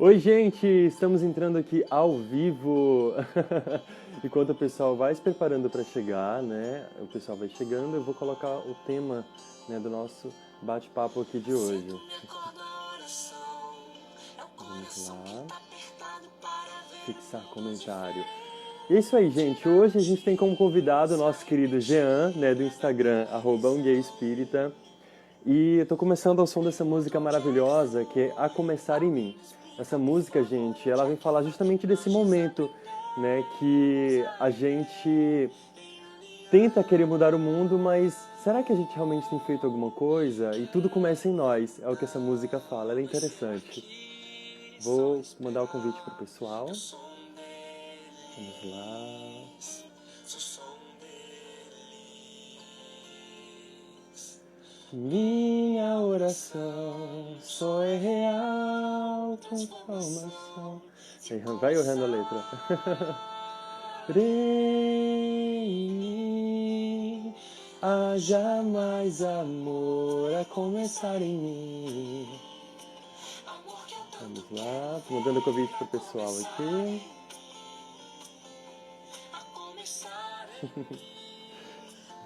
Oi, gente! Estamos entrando aqui ao vivo. Enquanto o pessoal vai se preparando para chegar, né? O pessoal vai chegando, eu vou colocar o tema, né, do nosso bate-papo aqui de hoje. Vamos lá. Fixar comentário. E é isso aí, gente. Hoje a gente tem como convidado o nosso querido Jean, né, do Instagram, @umgayespírita. E eu tô começando ao som dessa música maravilhosa, que é A Começar em Mim. Essa música, gente, ela vem falar justamente desse momento, né, que a gente tenta querer mudar o mundo, mas será que a gente realmente tem feito alguma coisa? E tudo começa em nós, é o que essa música fala, ela é interessante. Vou mandar o convite pro pessoal. Vamos lá. Minha oração só é real transformação. Vai errando a letra. Em haja mais amor a começar em mim. Vamos lá, tô mandando convite pro pessoal aqui.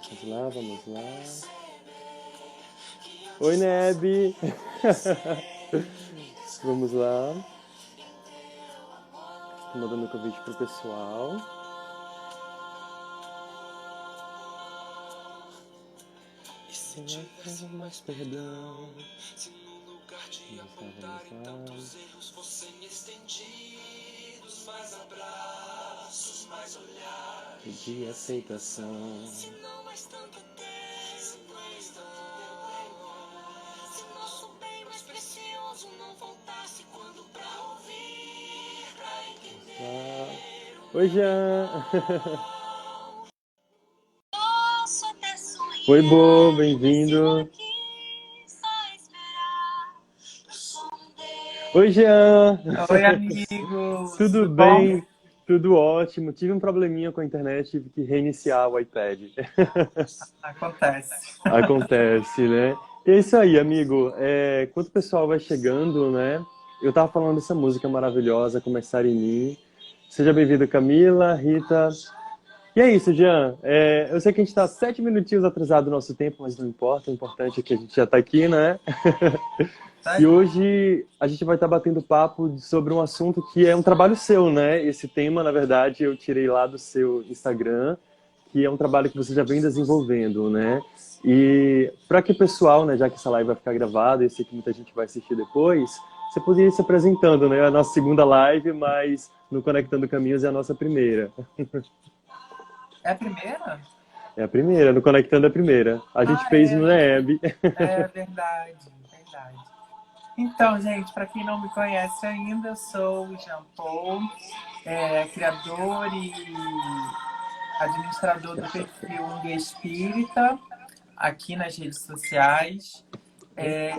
Vamos lá, vamos lá. Oi, Neb! Vamos lá. Estou mandando convite pro pessoal. E se tiver mais perdão, se no lugar de apontar em tantos erros fossem estendidos, mais abraços, mais olhares de aceitação. Se não mais tanto ter, se mais tanto teu bem, se nosso bem mais precioso não voltasse quando pra ouvir, pra entender. Oi, Jean! Oi, Bo, bem-vindo. Oi, Jean. Oi, amigo. Tudo Tudo bom? bem? Tudo ótimo. Tive um probleminha com a internet, tive que reiniciar o iPad. Acontece. Acontece, né? E é isso aí, amigo. Enquanto o pessoal vai chegando, né? Eu tava falando dessa música maravilhosa, Começar em Mim. Seja bem-vinda, Camila, Rita. E é isso, Jean. Eu sei que a gente está 7 minutinhos atrasado do nosso tempo, mas não importa. O importante é que a gente já está aqui, né? Tá E aí. hoje a gente vai estar batendo papo sobre um assunto que é um trabalho seu, né? Esse tema, na verdade, eu tirei lá do seu Instagram, que é um trabalho que você já vem desenvolvendo, né? E para que o pessoal, né, já que essa live vai ficar gravada, eu sei que muita gente vai assistir depois, você poderia ir se apresentando, né? A nossa segunda live, mas no Conectando Caminhos é a nossa primeira. É a primeira? É a primeira, no Conectando é a primeira. A gente Ah, fez no é. NEB. É verdade, verdade. Então, gente, para quem não me conhece ainda, eu sou o Jean Paul, criador e administrador do perfil Um Guia Espírita, aqui nas redes sociais.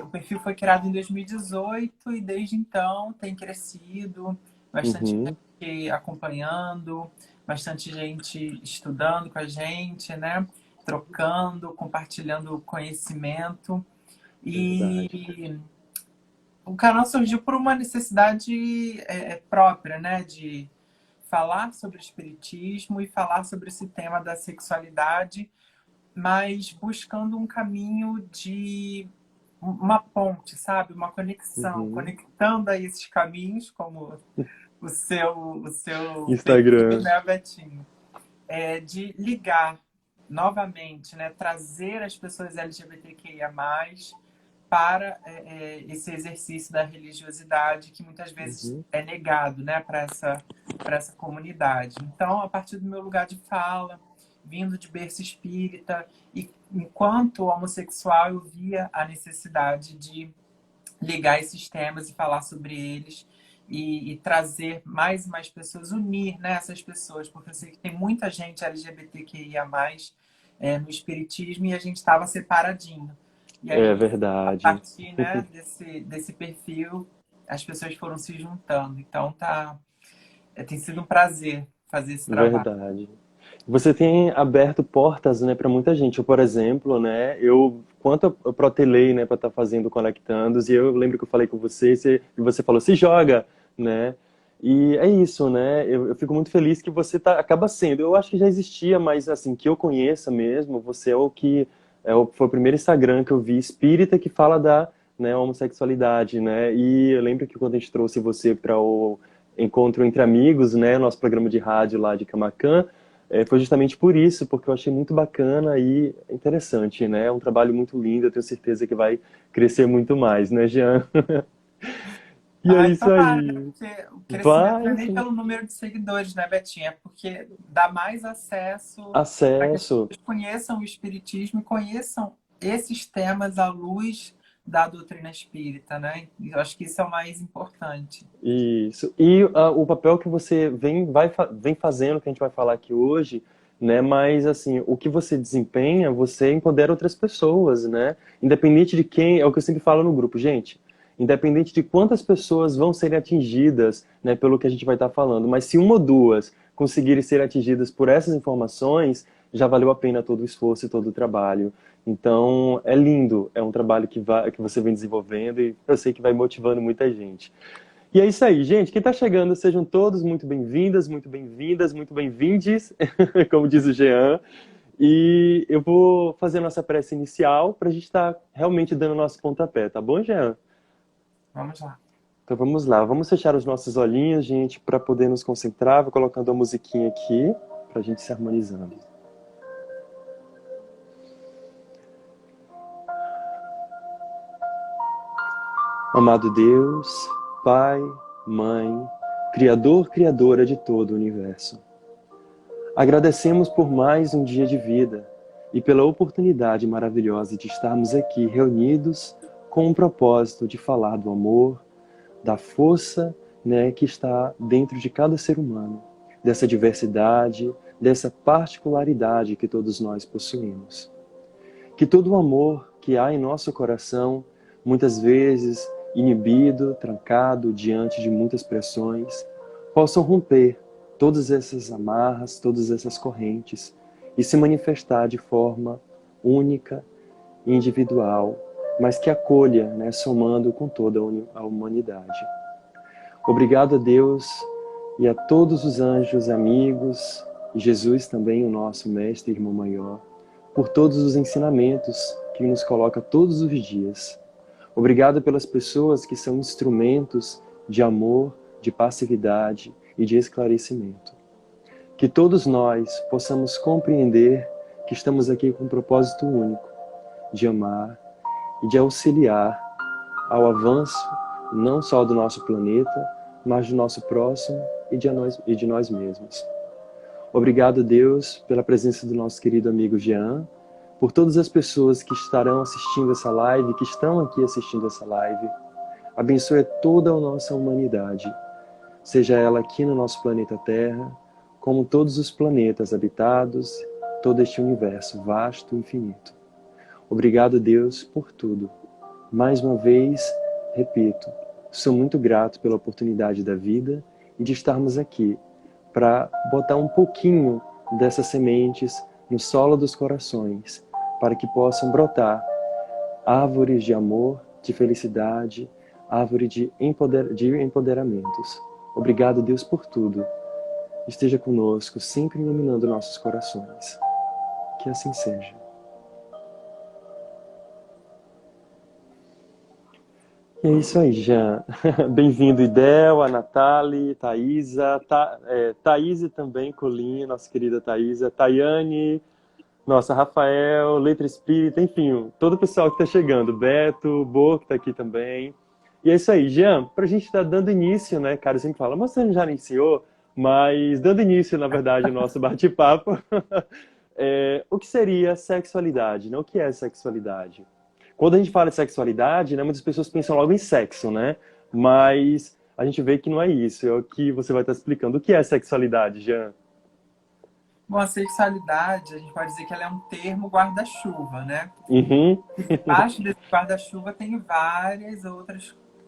O perfil foi criado em 2018 e desde então tem crescido, bastante Uhum, gente acompanhando, bastante gente estudando com a gente, né? Trocando, compartilhando conhecimento. verdade. E o canal surgiu por uma necessidade própria, né? De falar sobre o espiritismo e falar sobre esse tema da sexualidade, mas buscando um caminho de uma ponte, sabe? Uma conexão, Uhum. conectando aí esses caminhos, como o seu perfil, Instagram. né, Betinho? De ligar novamente, né? Trazer as pessoas LGBTQIA+, para esse exercício da religiosidade que muitas vezes Uhum, é negado, né, para essa comunidade. Então, a partir do meu lugar de fala, vindo de berço espírita, e enquanto homossexual, eu via a necessidade de ligar esses temas e falar sobre eles e trazer mais e mais pessoas, unir, né, essas pessoas, porque eu sei que tem muita gente LGBTQIA+, no espiritismo e a gente estava separadinho. E é aí, a verdade. partir, né, desse perfil, as pessoas foram se juntando. Então, tem sido um prazer fazer esse trabalho. Verdade. Você tem aberto portas, né, para muita gente. Eu, por exemplo, né, quanto eu protelei, né, para estar fazendo Conectandos, e eu lembro que eu falei com você, e você falou, se joga, né? E é isso, né? Eu fico muito feliz que você acaba sendo. Eu acho que já existia, mas assim, que eu conheça mesmo, você é o que foi o primeiro Instagram que eu vi espírita que fala da, né, homossexualidade, né? E eu lembro que quando a gente trouxe você para o Encontro Entre Amigos, né, nosso programa de rádio lá de Camaquã, foi justamente por isso, porque eu achei muito bacana e interessante, né? É um trabalho muito lindo, eu tenho certeza que vai crescer muito mais, né, Jean? E é Ai, isso tomara, né? aí. Porque o crescimento não Vai, é nem assim, pelo número de seguidores, né, Betinha? É porque dá mais acesso para que as acesso. pessoas conheçam o Espiritismo e conheçam esses temas à luz da doutrina espírita, né? E eu acho que isso é o mais importante. Isso. E o papel que você vem fazendo, que a gente vai falar aqui hoje, né? Mas assim, o que você desempenha, você empodera outras pessoas, né? Independente de quem, é o que eu sempre falo no grupo, gente. Independente de quantas pessoas vão ser atingidas, né, pelo que a gente vai estar falando, mas se uma ou duas conseguirem ser atingidas por essas informações, já valeu a pena todo o esforço e todo o trabalho. Então, é lindo, é um trabalho que você vem desenvolvendo e eu sei que vai motivando muita gente. E é isso aí, gente. Quem está chegando, sejam todos muito bem-vindas, muito bem-vindas, muito bem-vindes, como diz o Jean. E eu vou fazer a nossa prece inicial para a gente estar realmente dando o nosso pontapé, tá bom, Jean? Vamos lá. Então vamos lá, vamos fechar os nossos olhinhos, gente, para poder nos concentrar. Vou colocando a musiquinha aqui para a gente se harmonizando. Amado Deus, Pai, Mãe, Criador, Criadora de todo o universo. Agradecemos por mais um dia de vida e pela oportunidade maravilhosa de estarmos aqui reunidos com o propósito de falar do amor, da força, né, que está dentro de cada ser humano, dessa diversidade, dessa particularidade que todos nós possuímos. Que todo o amor que há em nosso coração, muitas vezes inibido, trancado diante de muitas pressões, possam romper todas essas amarras, todas essas correntes e se manifestar de forma única e individual, mas que acolha, né, somando com toda a humanidade. Obrigado a Deus e a todos os anjos amigos, e Jesus também, o nosso mestre e irmão maior, por todos os ensinamentos que nos coloca todos os dias. Obrigado pelas pessoas que são instrumentos de amor, de passividade e de esclarecimento. Que todos nós possamos compreender que estamos aqui com um propósito único, de amar e de auxiliar ao avanço não só do nosso planeta, mas do nosso próximo e de nós mesmos. Obrigado, Deus, pela presença do nosso querido amigo Jean, por todas as pessoas que estarão assistindo essa live, que estão aqui assistindo essa live. Abençoe toda a nossa humanidade, seja ela aqui no nosso planeta Terra, como todos os planetas habitados, todo este universo vasto e infinito. Obrigado, Deus, por tudo. Mais uma vez, repito, sou muito grato pela oportunidade da vida e de estarmos aqui para botar um pouquinho dessas sementes no solo dos corações, para que possam brotar árvores de amor, de felicidade, árvore de empoderamentos. Obrigado, Deus, por tudo. Esteja conosco, sempre iluminando nossos corações. Que assim seja. E é isso aí, Jean. Bem-vindo, Idel, a Nathalie, Thaisa, Thaise também, Colinha, nossa querida Thaisa, Tayane, nossa, Rafael, Letra Espírita, enfim, todo o pessoal que está chegando, Beto, Bo, que está aqui também. E é isso aí, Jean, para a gente estar dando início, né, cara, eu sempre falo, mas você já iniciou, mas dando início, na verdade, ao nosso bate-papo, o que seria sexualidade, né? O que é sexualidade? Quando a gente fala de sexualidade, né, muitas pessoas pensam logo em sexo, né? Mas a gente vê que não é isso, é o que você vai estar explicando. O que é sexualidade, Jean? Bom, a sexualidade, a gente pode dizer que ela é um termo guarda-chuva, né? Uhum, E debaixo desse guarda-chuva tem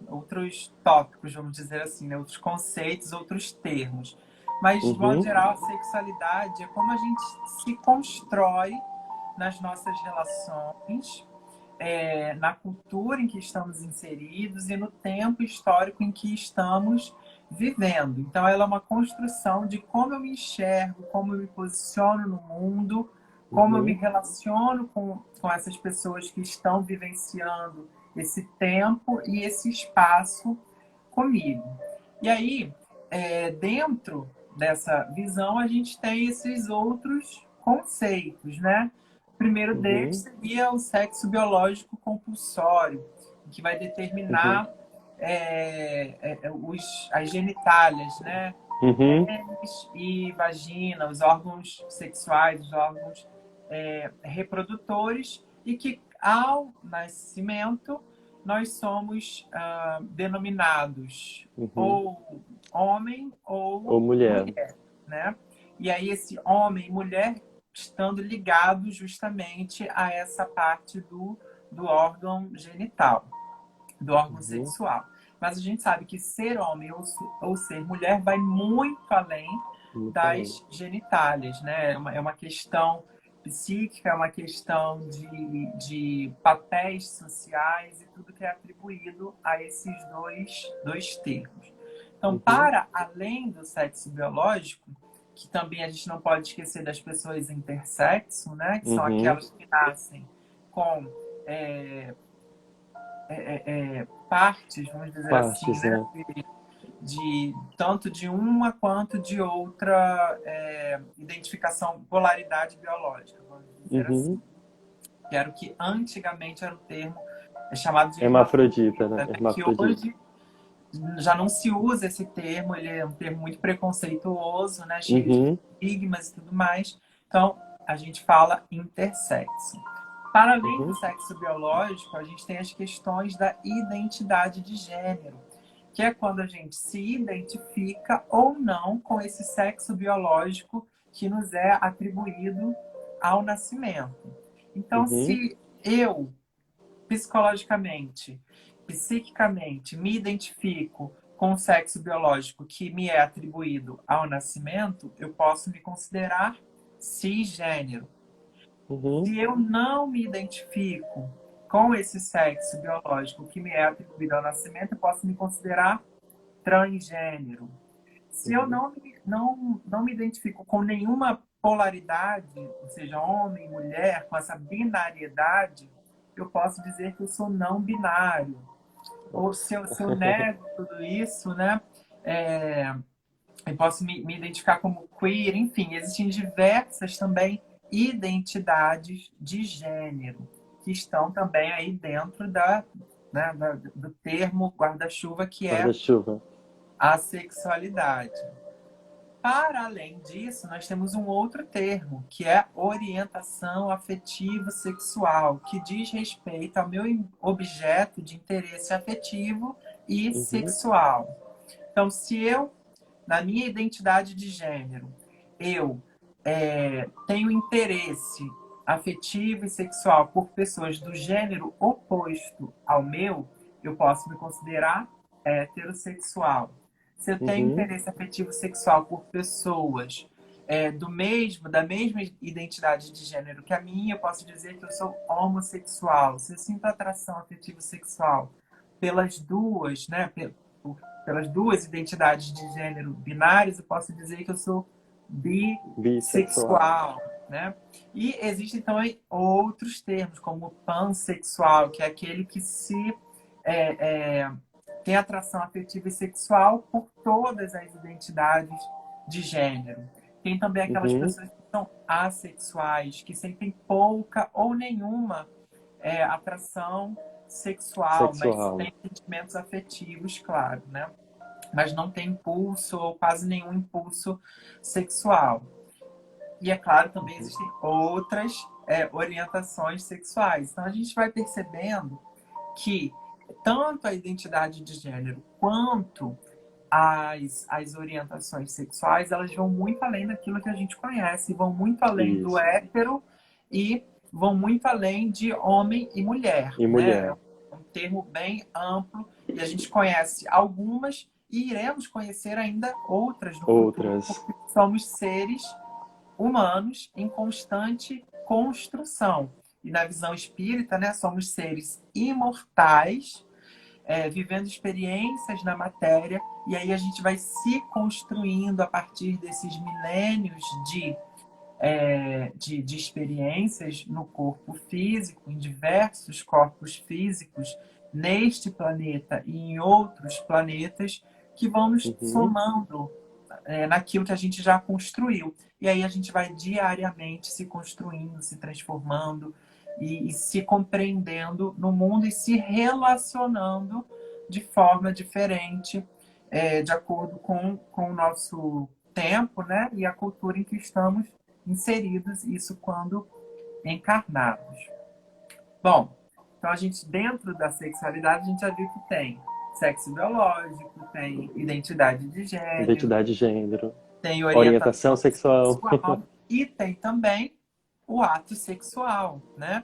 outros tópicos, vamos dizer assim, né? Outros conceitos, outros termos. Mas, de modo uhum, geral, a sexualidade é como a gente se constrói nas nossas relações, na cultura em que estamos inseridos e no tempo histórico em que estamos vivendo. Então, ela é uma construção de como eu me enxergo, como eu me posiciono no mundo, como eu me Uhum. relaciono com essas pessoas que estão vivenciando esse tempo e esse espaço comigo. E aí, dentro dessa visão, a gente tem esses outros conceitos, né? O primeiro deles Uhum. seria o sexo biológico compulsório, que vai Uhum. determinar as genitálias, né? Uhum. Pênis e vagina, os órgãos sexuais, os órgãos reprodutores, e que ao nascimento nós somos denominados Uhum. ou homem ou Ou mulher. mulher, né? E aí esse homem e mulher estando ligados justamente a essa parte do órgão genital, do órgão Uhum. sexual. Mas a gente sabe que ser homem ou ser mulher vai muito além Muito além. das genitálias, né? É uma questão psíquica, é uma questão de papéis sociais e tudo que é atribuído a esses dois termos. Então, Uhum. para além do sexo biológico, que também a gente não pode esquecer das pessoas intersexo, né? Que são Uhum. aquelas que nascem com partes, vamos dizer assim, Partes, né? né? De tanto de uma quanto de outra identificação, polaridade biológica, vamos dizer Uhum. assim. Que era o que antigamente era o termo chamado de Hermafrodita, né? hermafrodita, né? Que Hermafrodita. hoje já não se usa esse termo, ele é um termo muito preconceituoso, né? Cheio de Uhum. estigmas e tudo mais. Então, a gente fala intersexo. Para além do Uhum. sexo biológico, a gente tem as questões da identidade de gênero, que é quando a gente se identifica ou não com esse sexo biológico que nos é atribuído ao nascimento. Então, Uhum. se eu, psicologicamente, psiquicamente, me identifico com o sexo biológico que me é atribuído ao nascimento, eu posso me considerar cisgênero. Uhum. Se eu não me identifico com esse sexo biológico que me é atribuído ao nascimento, eu posso me considerar transgênero. Se eu Uhum. não me identifico com nenhuma polaridade, ou seja, homem, mulher, com essa binariedade, eu posso dizer que eu sou não binário. Ou Nossa. se eu nego tudo isso, né? É, eu posso me identificar como queer, enfim, existem diversas também identidades de gênero que estão também aí dentro do termo guarda-chuva que é Guarda-chuva. a sexualidade. Para além disso, nós temos um outro termo, que é orientação afetivo sexual, que diz respeito ao meu objeto de interesse afetivo e Uhum. sexual. Então, se eu, na minha identidade de gênero, eu tenho interesse afetivo e sexual por pessoas do gênero oposto ao meu, eu posso me considerar heterossexual. Se eu tenho Uhum. interesse afetivo sexual por pessoas da mesma identidade de gênero que a minha, eu posso dizer que eu sou homossexual. Se eu sinto atração afetivo sexual pelas duas, né, pelas duas identidades de gênero binárias, eu posso dizer que eu sou Bissexual. bissexual, né? E existem também outros termos, como pansexual, que é aquele que é, é, tem atração afetiva e sexual por todas as identidades de gênero. Tem também aquelas Uhum. pessoas que são assexuais, que sentem pouca ou nenhuma atração sexual, mas Sexual. têm sentimentos afetivos, claro, né? Mas não tem impulso ou quase nenhum impulso sexual. E é claro, também Uhum. existem outras orientações sexuais. Então a gente vai percebendo que tanto a identidade de gênero quanto as orientações sexuais, elas vão muito além daquilo que a gente conhece, vão muito além do Isso. hétero e vão muito além de homem e mulher, E né? mulher. É um termo bem amplo e a gente conhece algumas e iremos conhecer ainda outras no futuro, Outras. porque somos seres humanos em constante construção. E na visão espírita, né, somos seres imortais vivendo experiências na matéria, e aí a gente vai se construindo a partir desses milênios de experiências no corpo físico, em diversos corpos físicos, neste planeta e em outros planetas, que vão nos Uhum. somando naquilo que a gente já construiu. E aí a gente vai diariamente se construindo, se transformando e se compreendendo no mundo e se relacionando de forma diferente, de acordo com o nosso tempo, né? E a cultura em que estamos inseridos, isso quando encarnados. Bom, então a gente, dentro da sexualidade, a gente já viu que tem sexo biológico, tem identidade de gênero, Identidade de gênero, tem orientação orientação sexual. sexual e tem também o ato sexual, né?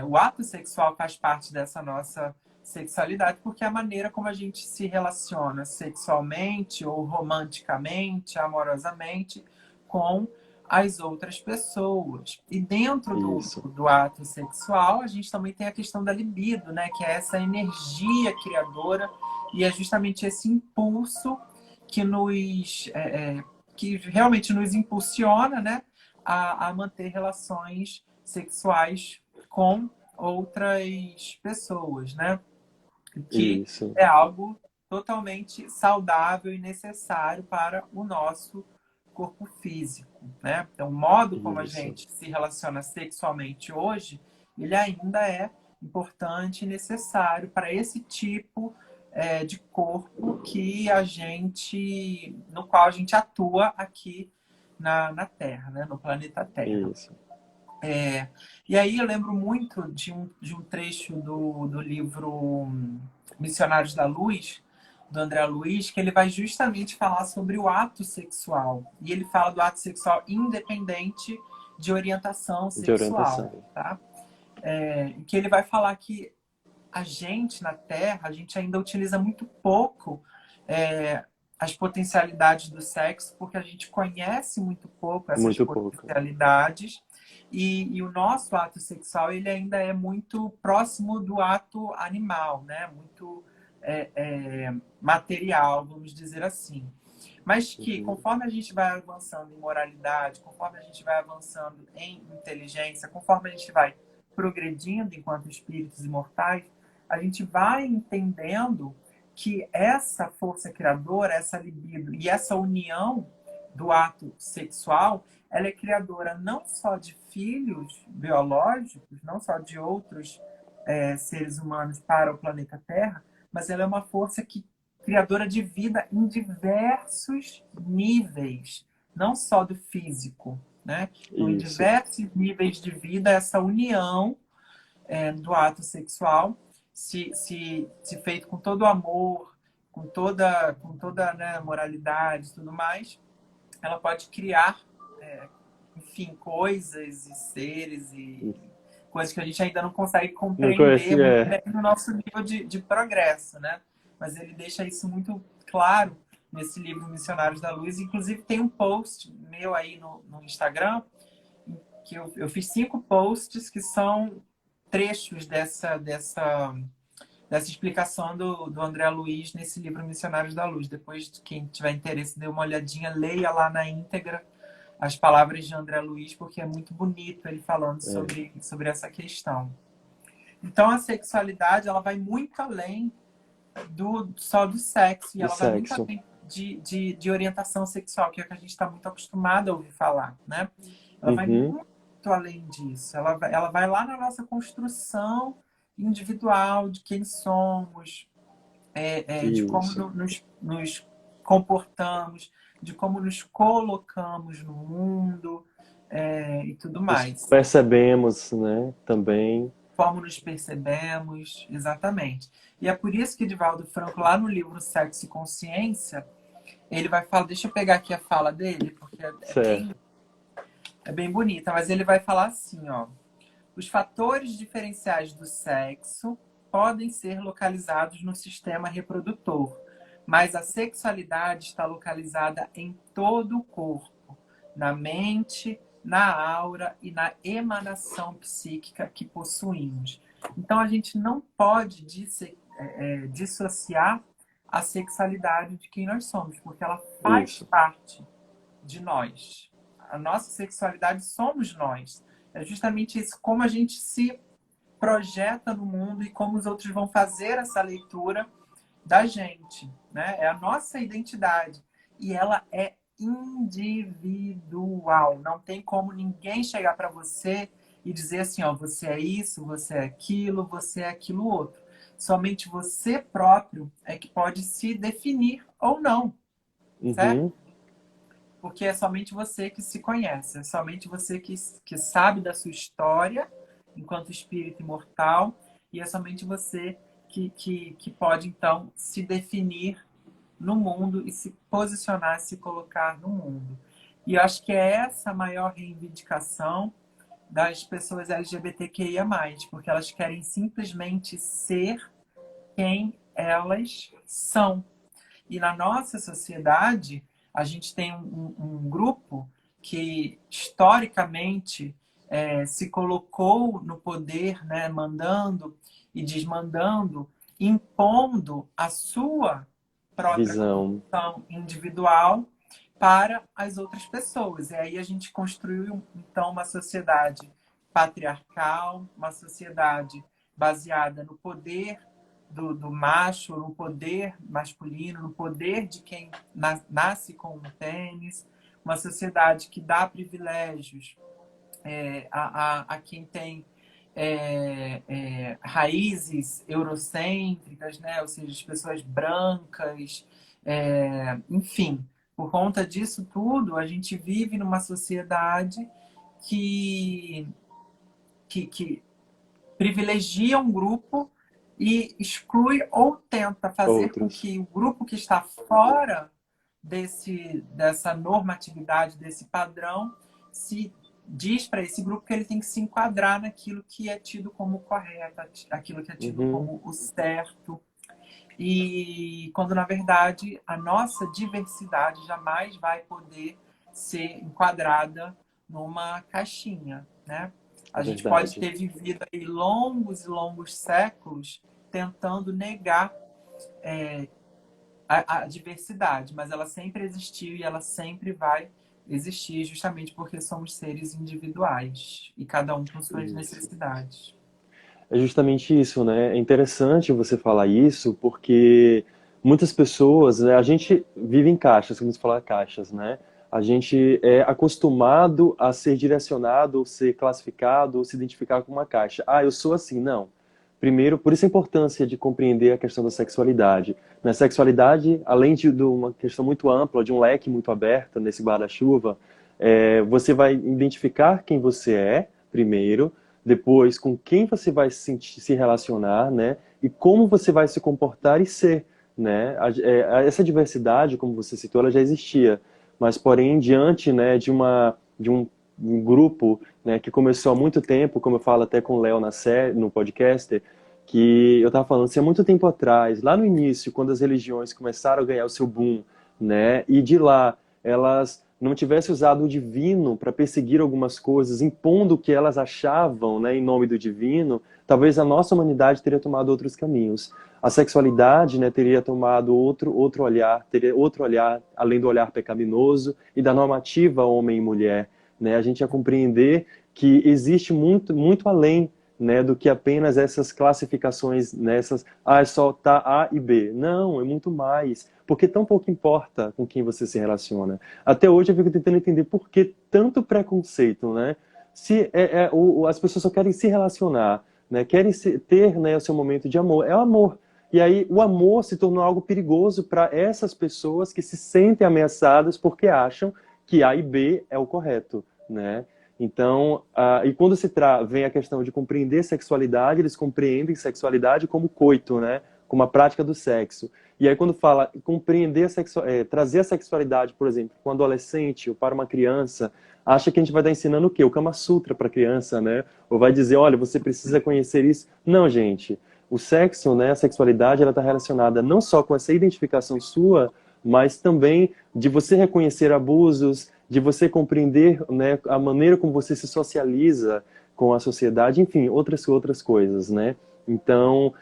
O ato sexual faz parte dessa nossa sexualidade porque é a maneira como a gente se relaciona sexualmente ou romanticamente, amorosamente com as outras pessoas. E dentro Isso, do ato sexual, a gente também tem a questão da libido, né? Que é essa energia criadora e é justamente esse impulso que que realmente nos impulsiona, né, a manter relações sexuais com outras pessoas, né? Que isso, é algo totalmente saudável e necessário para o nosso corpo físico, né? Então, o modo como a isso, gente se relaciona sexualmente hoje, ele ainda é importante e necessário para esse tipo de corpo que no qual a gente atua aqui na Terra, né? No planeta Terra. isso. E aí eu lembro muito de um trecho do livro Missionários da Luz, do André Luiz, que ele vai justamente falar sobre o ato sexual. E ele fala do ato sexual independente de orientação De sexual, orientação. tá? Que ele vai falar que a gente na Terra, a gente ainda utiliza muito pouco as potencialidades do sexo, porque a gente conhece muito pouco essas Muito pouco. potencialidades e o nosso ato sexual ele ainda é muito próximo do ato animal, né? Muito material, vamos dizer assim. Mas que Uhum. conforme a gente vai avançando em moralidade, conforme a gente vai avançando em inteligência, conforme a gente vai progredindo enquanto espíritos imortais, a gente vai entendendo que essa força criadora, essa libido e essa união do ato sexual, ela é criadora não só de filhos biológicos, não só de outros seres humanos para o planeta Terra, mas ela é uma força criadora de vida em diversos níveis, não só do físico, né? Então, em Isso. diversos níveis de vida, essa união do ato sexual, se feito com todo o amor, com toda né, moralidade e tudo mais, ela pode criar, enfim, coisas e seres e coisas que a gente ainda não consegue Não compreender conhece, muito bem no nosso nível de progresso, né? Mas ele deixa isso muito claro nesse livro Missionários da Luz. Inclusive tem um post meu aí no Instagram que eu fiz 5 posts que são trechos dessa explicação do André Luiz nesse livro Missionários da Luz. Depois, quem tiver interesse, dê uma olhadinha, leia lá na íntegra as palavras de André Luiz, porque é muito bonito ele falando é, sobre essa questão. Então, a sexualidade ela vai muito além só do sexo, e do ela vai muito sexo. além de orientação sexual, que é o que a gente está muito acostumado a ouvir falar, né? Ela vai Uhum. muito além disso. Ela vai lá na nossa construção individual de quem somos, de como Isso. nos comportamos, de como nos colocamos no mundo e tudo Nos mais. percebemos, né? Também. Como nos percebemos, exatamente. E é por isso que Divaldo Franco, lá no livro Sexo e Consciência, ele vai falar, deixa eu pegar aqui a fala dele, porque Certo. é bem bonita, mas ele vai falar assim, ó. Os fatores diferenciais do sexo podem ser localizados no sistema reprodutor, mas a sexualidade está localizada em todo o corpo, na mente, na aura e na emanação psíquica que possuímos. Então a gente não pode dissociar a sexualidade de quem nós somos, porque ela faz parte de nós. A nossa sexualidade somos nós. É justamente isso, como a gente se projeta no mundo e como os outros vão fazer essa leitura da gente, né? É a nossa identidade. E ela é individual. Não tem como ninguém chegar para você e dizer assim, ó, você é isso, você é aquilo outro. Somente você próprio é que pode se definir ou não, certo? Porque é somente você que se conhece, é somente você que sabe da sua história enquanto espírito imortal, e é somente você que pode, então, se definir no mundo e se posicionar, se colocar no mundo. E eu acho que é essa a maior reivindicação das pessoas LGBTQIA+, porque elas querem simplesmente ser quem elas são. E na nossa sociedade, a gente tem um grupo que, historicamente, se colocou no poder, né, mandando e desmandando, impondo a sua própria condição individual para as outras pessoas. E aí a gente construiu, então, uma sociedade patriarcal, uma sociedade baseada no poder do macho, no poder masculino, no poder de quem nasce com um tênis, uma sociedade que dá privilégios a quem tem raízes eurocêntricas, né? Ou seja, as pessoas brancas, enfim. Por conta disso tudo, a gente vive numa sociedade que privilegia um grupo e exclui ou tenta fazer com que o grupo que está fora dessa normatividade, desse padrão, se diz para esse grupo que ele tem que se enquadrar naquilo que é tido como correto, aquilo que é tido como o certo. E quando, na verdade, a nossa diversidade jamais vai poder ser enquadrada numa caixinha, né? A gente pode ter vivido aí longos e longos séculos tentando negar a diversidade, mas ela sempre existiu e ela sempre vai existir, justamente porque somos seres individuais e cada um com suas necessidades. É justamente isso, né? É interessante você falar isso porque muitas pessoas, né, a gente vive em caixas, como você fala, caixas, né? A gente é acostumado a ser direcionado, ou ser classificado, ou se identificar com uma caixa. Ah, eu sou assim. Não. Primeiro, por isso a importância de compreender a questão da sexualidade. Na sexualidade, além de uma questão muito ampla, de um leque muito aberto nesse guarda-chuva, você vai identificar quem você é, primeiro, depois com quem você vai se relacionar, né? E como você vai se comportar e ser, né? Essa diversidade, como você citou, ela já existia, mas porém diante, né, de um grupo, né, que começou há muito tempo, como eu falo até com o Léo no podcast, que eu estava falando assim, há muito tempo atrás, lá no início, quando as religiões começaram a ganhar o seu boom, né, e de lá elas não tivessem usado o divino para perseguir algumas coisas, impondo o que elas achavam, né, em nome do divino, talvez a nossa humanidade teria tomado outros caminhos. A sexualidade, né, teria tomado outro olhar, teria outro olhar, além do olhar pecaminoso e da normativa homem e mulher, né? A gente ia compreender que existe muito, muito além, né, do que apenas essas classificações, nessas, é só tá A e B. Não, é muito mais, porque tão pouco importa com quem você se relaciona. Até hoje eu fico tentando entender por que tanto preconceito, né? Se as pessoas só querem se relacionar, né, querem ter, né, o seu momento de amor, é o amor. E aí o amor se tornou algo perigoso para essas pessoas que se sentem ameaçadas porque acham que A e B é o correto, né? Então, e quando vem a questão de compreender sexualidade, eles compreendem sexualidade como coito, né? Como a prática do sexo. E aí quando fala compreender trazer a sexualidade, por exemplo, para um adolescente ou para uma criança, acha que a gente vai estar ensinando o quê? O Kama Sutra para a criança, né? Ou vai dizer, olha, você precisa conhecer isso. Não, gente. O sexo, né, a sexualidade, ela está relacionada não só com essa identificação sua, mas também de você reconhecer abusos, de você compreender, né, a maneira como você se socializa com a sociedade, enfim, outras coisas, né? Então,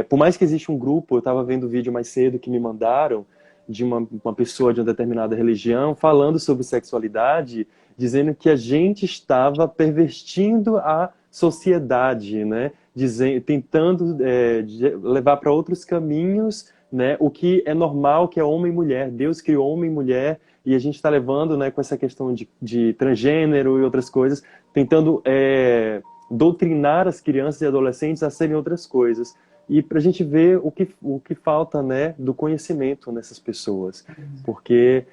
Por mais que exista um grupo, eu estava vendo o vídeo mais cedo que me mandaram de uma pessoa de uma determinada religião falando sobre sexualidade, dizendo que a gente estava pervertindo a sociedade, né? Tentando levar para outros caminhos, né? O que é normal, que é homem e mulher. Deus criou homem e mulher e a gente está levando, né, com essa questão de transgênero e outras coisas, tentando doutrinar as crianças e adolescentes a serem outras coisas. E para a gente ver o que falta, né, do conhecimento nessas pessoas. Porque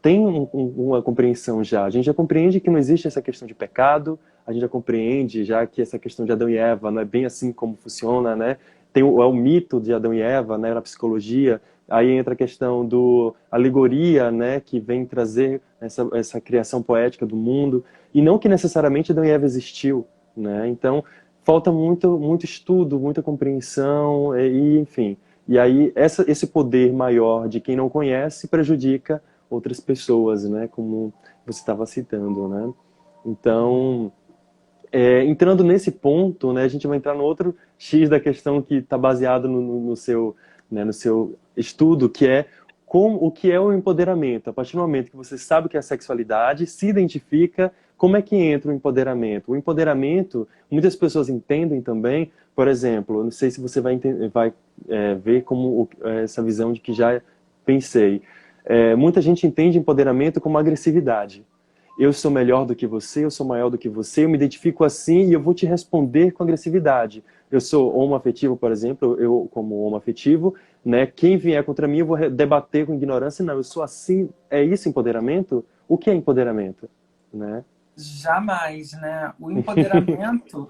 tem uma compreensão já. A gente já compreende que não existe essa questão de pecado, a gente já compreende já que essa questão de Adão e Eva não é bem assim como funciona, né? É o mito de Adão e Eva, né, na psicologia. Aí entra a questão do alegoria, né, que vem trazer essa criação poética do mundo. E não que necessariamente Adão e Eva existiu, né? Então, falta muito estudo, muita compreensão, enfim. E aí, esse poder maior de quem não conhece prejudica outras pessoas, né? Como você estava citando, né? Então, entrando nesse ponto, né, a gente vai entrar no outro X da questão que está baseado no seu, né, no seu estudo, que é o que é o empoderamento. A partir do momento que você sabe o que é a sexualidade, se identifica, como é que entra o empoderamento? O empoderamento, muitas pessoas entendem também, por exemplo, eu não sei se você vai ver como essa visão de que já pensei. Muita gente entende empoderamento como agressividade. Eu sou melhor do que você, eu sou maior do que você, eu me identifico assim e eu vou te responder com agressividade. Eu sou homoafetivo, por exemplo, eu como homoafetivo, né, quem vier contra mim eu vou debater com ignorância, não, eu sou assim, é isso empoderamento? O que é empoderamento? Né? Jamais, né? O empoderamento,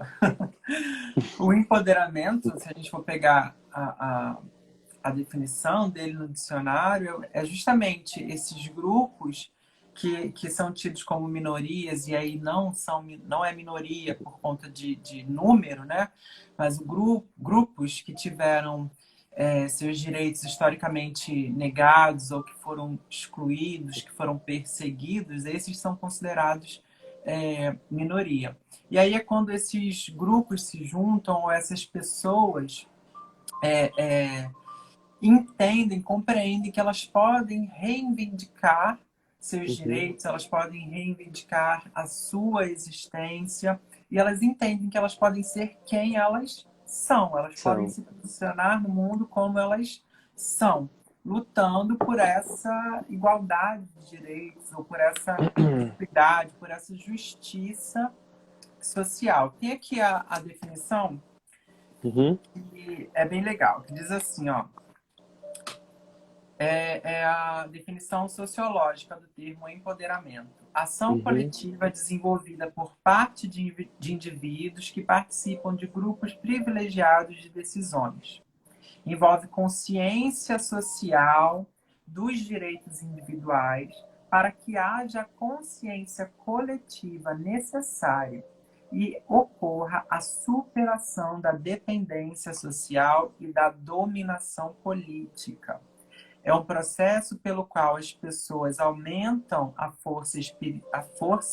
o empoderamento, se a gente for pegar a definição dele no dicionário, é justamente esses grupos que são tidos como minorias, e aí não é minoria por conta de número, né? Mas grupos que tiveram seus direitos historicamente negados ou que foram excluídos, que foram perseguidos, esses são considerados minoria. E aí é quando esses grupos se juntam, ou essas pessoas entendem, compreendem que elas podem reivindicar seus Uhum. direitos, elas podem reivindicar a sua existência e elas entendem que elas podem ser quem elas são, elas podem São. se posicionar no mundo como elas são, lutando por essa igualdade de direitos ou por essa equidade, por essa justiça social. Tem aqui a definição Uhum. que é bem legal, que diz assim, ó, é a definição sociológica do termo empoderamento. Ação Uhum. coletiva desenvolvida por parte de indivíduos que participam de grupos privilegiados de decisões. Envolve consciência social dos direitos individuais para que haja consciência coletiva necessária e ocorra a superação da dependência social e da dominação política. É um processo pelo qual as pessoas aumentam a força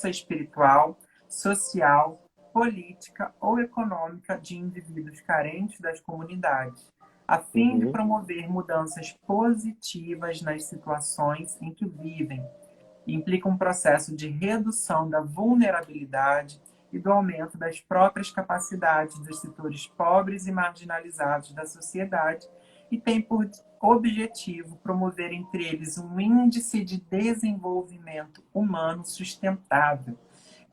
espiritual, social, política ou econômica de indivíduos carentes das comunidades, a fim de Uhum. promover mudanças positivas nas situações em que vivem. Implica um processo de redução da vulnerabilidade e do aumento das próprias capacidades dos setores pobres e marginalizados da sociedade e tem por objetivo promover entre eles um índice de desenvolvimento humano sustentável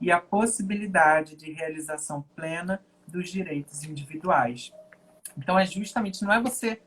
e a possibilidade de realização plena dos direitos individuais. Então, não é você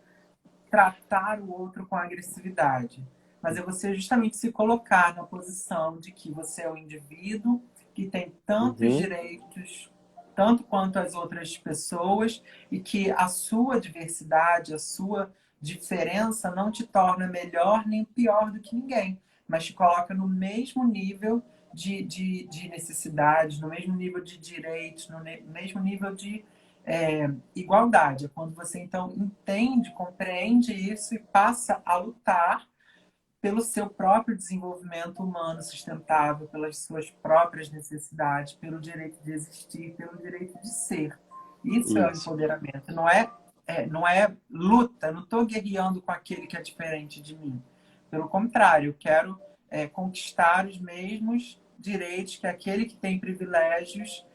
tratar o outro com agressividade, mas é você justamente se colocar na posição de que você é um indivíduo que tem tantos Uhum. direitos, tanto quanto as outras pessoas, e que a sua diversidade, a sua diferença não te torna melhor nem pior do que ninguém, mas te coloca no mesmo nível de necessidades, no mesmo nível de direitos, no mesmo nível de igualdade. É quando você, então, entende, compreende isso e passa a lutar pelo seu próprio desenvolvimento humano sustentável, pelas suas próprias necessidades, pelo direito de existir, pelo direito de ser. Isso é o Isso. empoderamento. Não é não é luta, não estou guerreando com aquele que é diferente de mim. Pelo contrário, eu quero conquistar os mesmos direitos que aquele que tem privilégios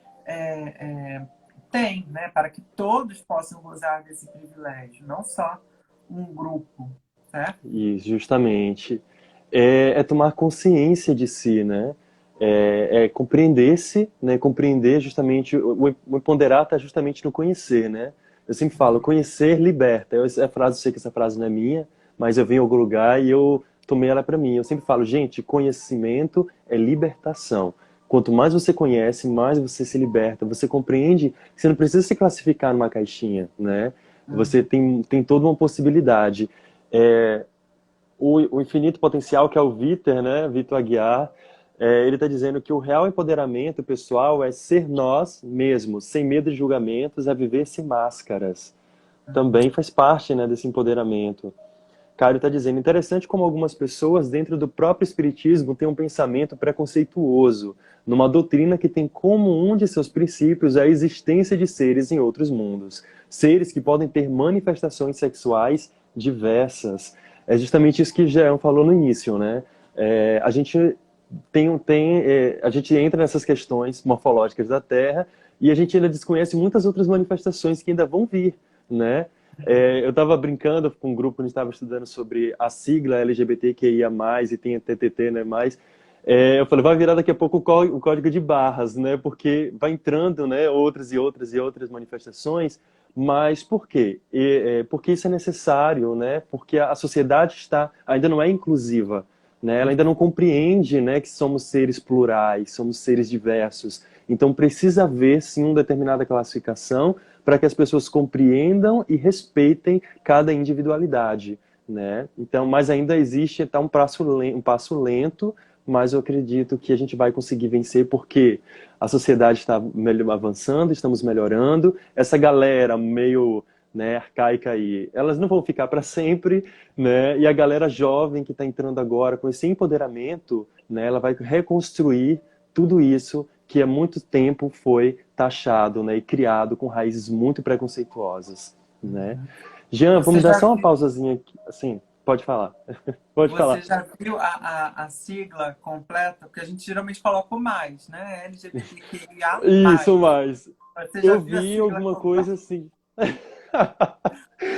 tem, né? Para que todos possam gozar desse privilégio, não só um grupo, certo? E justamente é tomar consciência de si, né? É compreender-se, né? Compreender justamente o empoderar está justamente no conhecer, né? Eu sempre falo, conhecer liberta. Essa frase, eu sei que essa frase não é minha, mas eu vim em algum lugar e eu tomei ela para mim. Eu sempre falo, gente, conhecimento é libertação. Quanto mais você conhece, mais você se liberta. Você compreende que você não precisa se classificar numa caixinha, né? Você tem toda uma possibilidade. É, o infinito potencial, que é o Vitor, né? Vitor Aguiar, ele está dizendo que o real empoderamento pessoal é ser nós mesmos, sem medo de julgamentos, é viver sem máscaras. Também faz parte, né, desse empoderamento. Cário está dizendo, interessante como algumas pessoas dentro do próprio espiritismo têm um pensamento preconceituoso, numa doutrina que tem como um de seus princípios a existência de seres em outros mundos. Seres que podem ter manifestações sexuais diversas. É justamente isso que Jean falou no início, né? A gente a gente entra nessas questões morfológicas da Terra e a gente ainda desconhece muitas outras manifestações que ainda vão vir, né? Eu estava brincando com um grupo que estava estudando sobre a sigla LGBTQIA+, e tem a TTT, né, mais. Eu falei, vai virar daqui a pouco o código de barras, né, porque vai entrando, né, outras e outras e outras manifestações, mas por quê? Porque isso é necessário, né, porque a sociedade ainda não é inclusiva, né, ela ainda não compreende, né, que somos seres plurais, somos seres diversos, então precisa haver, sim, uma determinada classificação para que as pessoas compreendam e respeitem cada individualidade, né? Então, mas ainda existe um passo lento, mas eu acredito que a gente vai conseguir vencer porque a sociedade está avançando, estamos melhorando. Essa galera meio, né, arcaica aí, elas não vão ficar para sempre, né? E a galera jovem que está entrando agora com esse empoderamento, né, ela vai reconstruir tudo isso que há muito tempo foi taxado, né, e criado com raízes muito preconceituosas, né? Jean, Você vamos dar já só uma viu, pausazinha aqui. Assim, pode falar. Pode você falar. já viu a sigla completa? Porque a gente geralmente coloca o mais, né? Isso, LGBTQIA+. mas Você já eu viu a vi sigla alguma completa? coisa assim.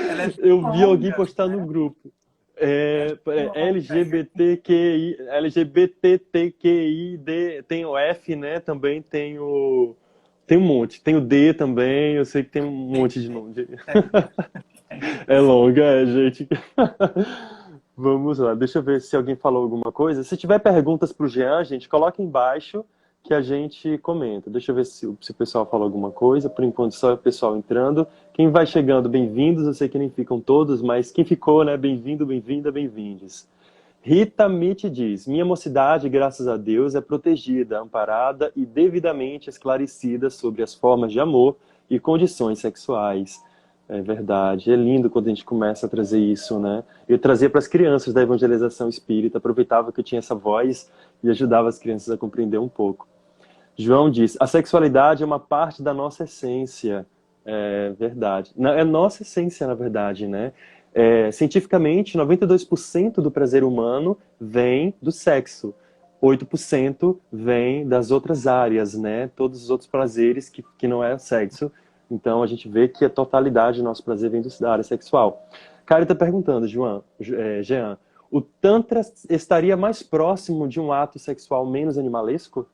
Ela é bem Eu vi alguém longa, postar no né? grupo. É bem longa. LGBTQI, tem o F, né? Também tem um monte. Tem o D também, eu sei que tem um monte de nome. Tem. É longa, gente. Vamos lá, deixa eu ver se alguém falou alguma coisa. Se tiver perguntas para o Jean, gente, coloca embaixo que a gente comenta. Deixa eu ver se o pessoal falou alguma coisa. Por enquanto, só o pessoal entrando. Quem vai chegando, bem-vindos. Eu sei que nem ficam todos, mas quem ficou, né? Bem-vindo, bem-vinda, bem-vindes. Rita Mitty diz: minha mocidade, graças a Deus, é protegida, amparada e devidamente esclarecida sobre as formas de amor e condições sexuais. É verdade. É lindo quando a gente começa a trazer isso, né? Eu trazia para as crianças da evangelização espírita, aproveitava que eu tinha essa voz e ajudava as crianças a compreender um pouco. João diz: a sexualidade é uma parte da nossa essência. É verdade. É nossa essência, na verdade, né? Cientificamente, 92% do prazer humano vem do sexo. 8% vem das outras áreas, né? Todos os outros prazeres que não é sexo. Então, a gente vê que a totalidade do nosso prazer vem da área sexual. Cara está perguntando, Jean, o Tantra estaria mais próximo de um ato sexual menos animalesco?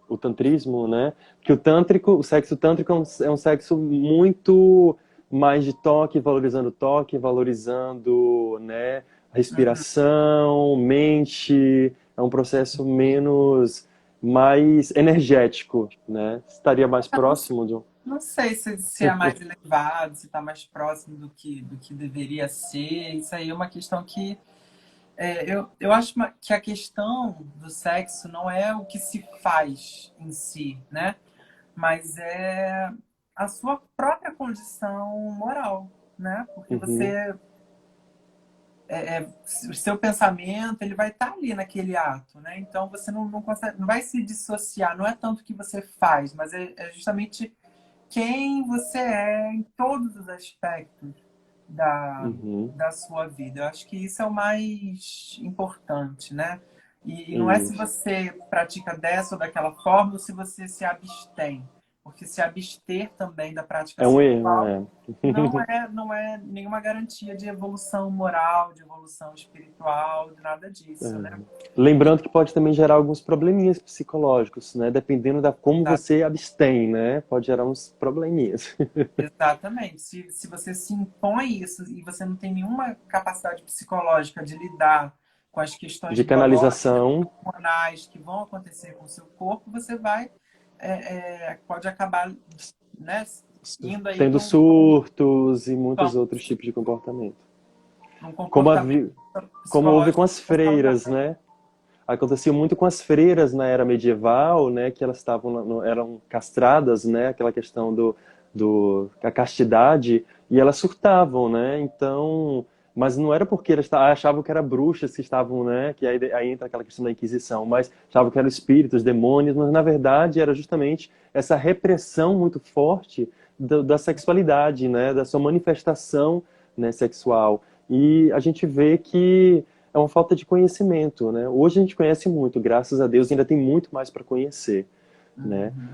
O tantrismo, né? Que o sexo tântrico é um sexo muito mais de toque, valorizando, né, Uhum. respiração, mente, é um processo mais energético, né? Estaria mais Eu Não, próximo de um... não sei se é mais elevado, se está mais próximo do que deveria ser. Isso aí é uma questão que eu acho que a questão do sexo não é o que se faz em si, né? Mas é a sua própria condição moral, né? Porque Uhum, o seu pensamento ele vai estar ali naquele ato, né? Então você não consegue, não vai se dissociar. Não é tanto o que você faz, mas é justamente quem você é em todos os aspectos Uhum. da sua vida. Eu acho que isso é o mais importante, né? E não é se Isso. você pratica dessa ou daquela forma ou se você se abstém. Porque se abster também da prática É um erro, sexual é. não é nenhuma garantia de evolução moral, de evolução espiritual, de nada disso, né? Lembrando que pode também gerar alguns probleminhas psicológicos, né? Dependendo da como você abstém, né? Pode gerar uns probleminhas. Exatamente. Se você se impõe isso e você não tem nenhuma capacidade psicológica de lidar com as questões De biológicas, canalização, hormonais que vão acontecer com o seu corpo, você vai pode acabar, né, indo aí tendo para surtos e muitos outros tipos de comportamento. um Como, comportamento como houve com psicológico as não freiras, saudável. né? Acontecia muito com as freiras na era medieval, né? Que elas estavam, eram castradas, né? Aquela questão da castidade, e elas surtavam, né? Então, mas não era porque elas achavam que eram bruxas que estavam, né? Que aí entra aquela questão da Inquisição, mas achavam que eram espíritos, demônios, mas na verdade era justamente essa repressão muito forte da sexualidade, né? Da sua manifestação, né, sexual. E a gente vê que é uma falta de conhecimento, né? Hoje a gente conhece muito, graças a Deus, ainda tem muito mais para conhecer, né? Uhum.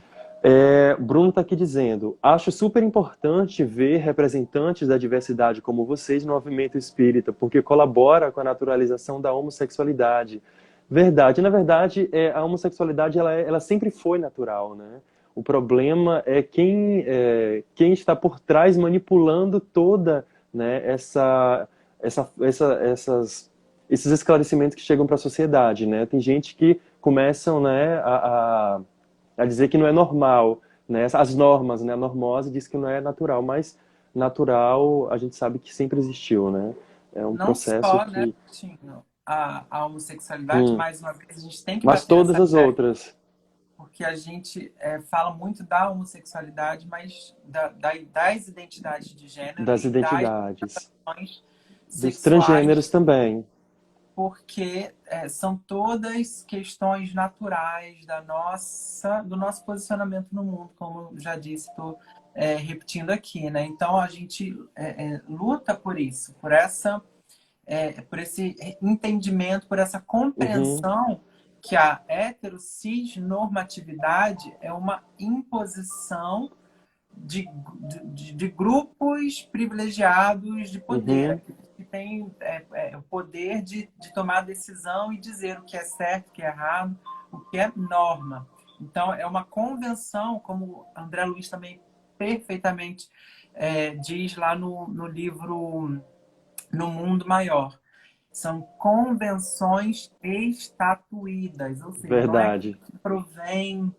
Bruno está aqui dizendo: acho super importante ver representantes da diversidade como vocês no movimento espírita, porque colabora com a naturalização da homossexualidade. Verdade. Na verdade, a homossexualidade ela sempre foi natural, né? O problema é quem está por trás manipulando toda, né, esses esclarecimentos que chegam para a sociedade, né? Tem gente que começam, né, a dizer que não é normal, né? As normas, né? A normose diz que não é natural, mas natural a gente sabe que sempre existiu, né? É um Não processo só, né, que... Tinho, a homossexualidade, Hum. mais uma vez, a gente tem que Mas bater todas nessa as tecla, outras, porque a gente fala muito da homossexualidade, mas das identidades de gênero das e das identidades, relações dos transgêneros sexuais, também. porque são todas questões naturais do nosso posicionamento no mundo, como eu já disse, estou repetindo aqui, né? Então a gente luta por isso, por esse entendimento, por essa Uhum, compreensão que a heterossexnormatividade é uma imposição de grupos privilegiados de poder, uhum, que têm o poder de tomar decisão e dizer o que é certo, o que é errado, o que é norma. Então, é uma convenção, como André Luiz também perfeitamente diz lá no livro No Mundo Maior. São convenções estatuídas, ou seja, não é aquilo verdade, que provém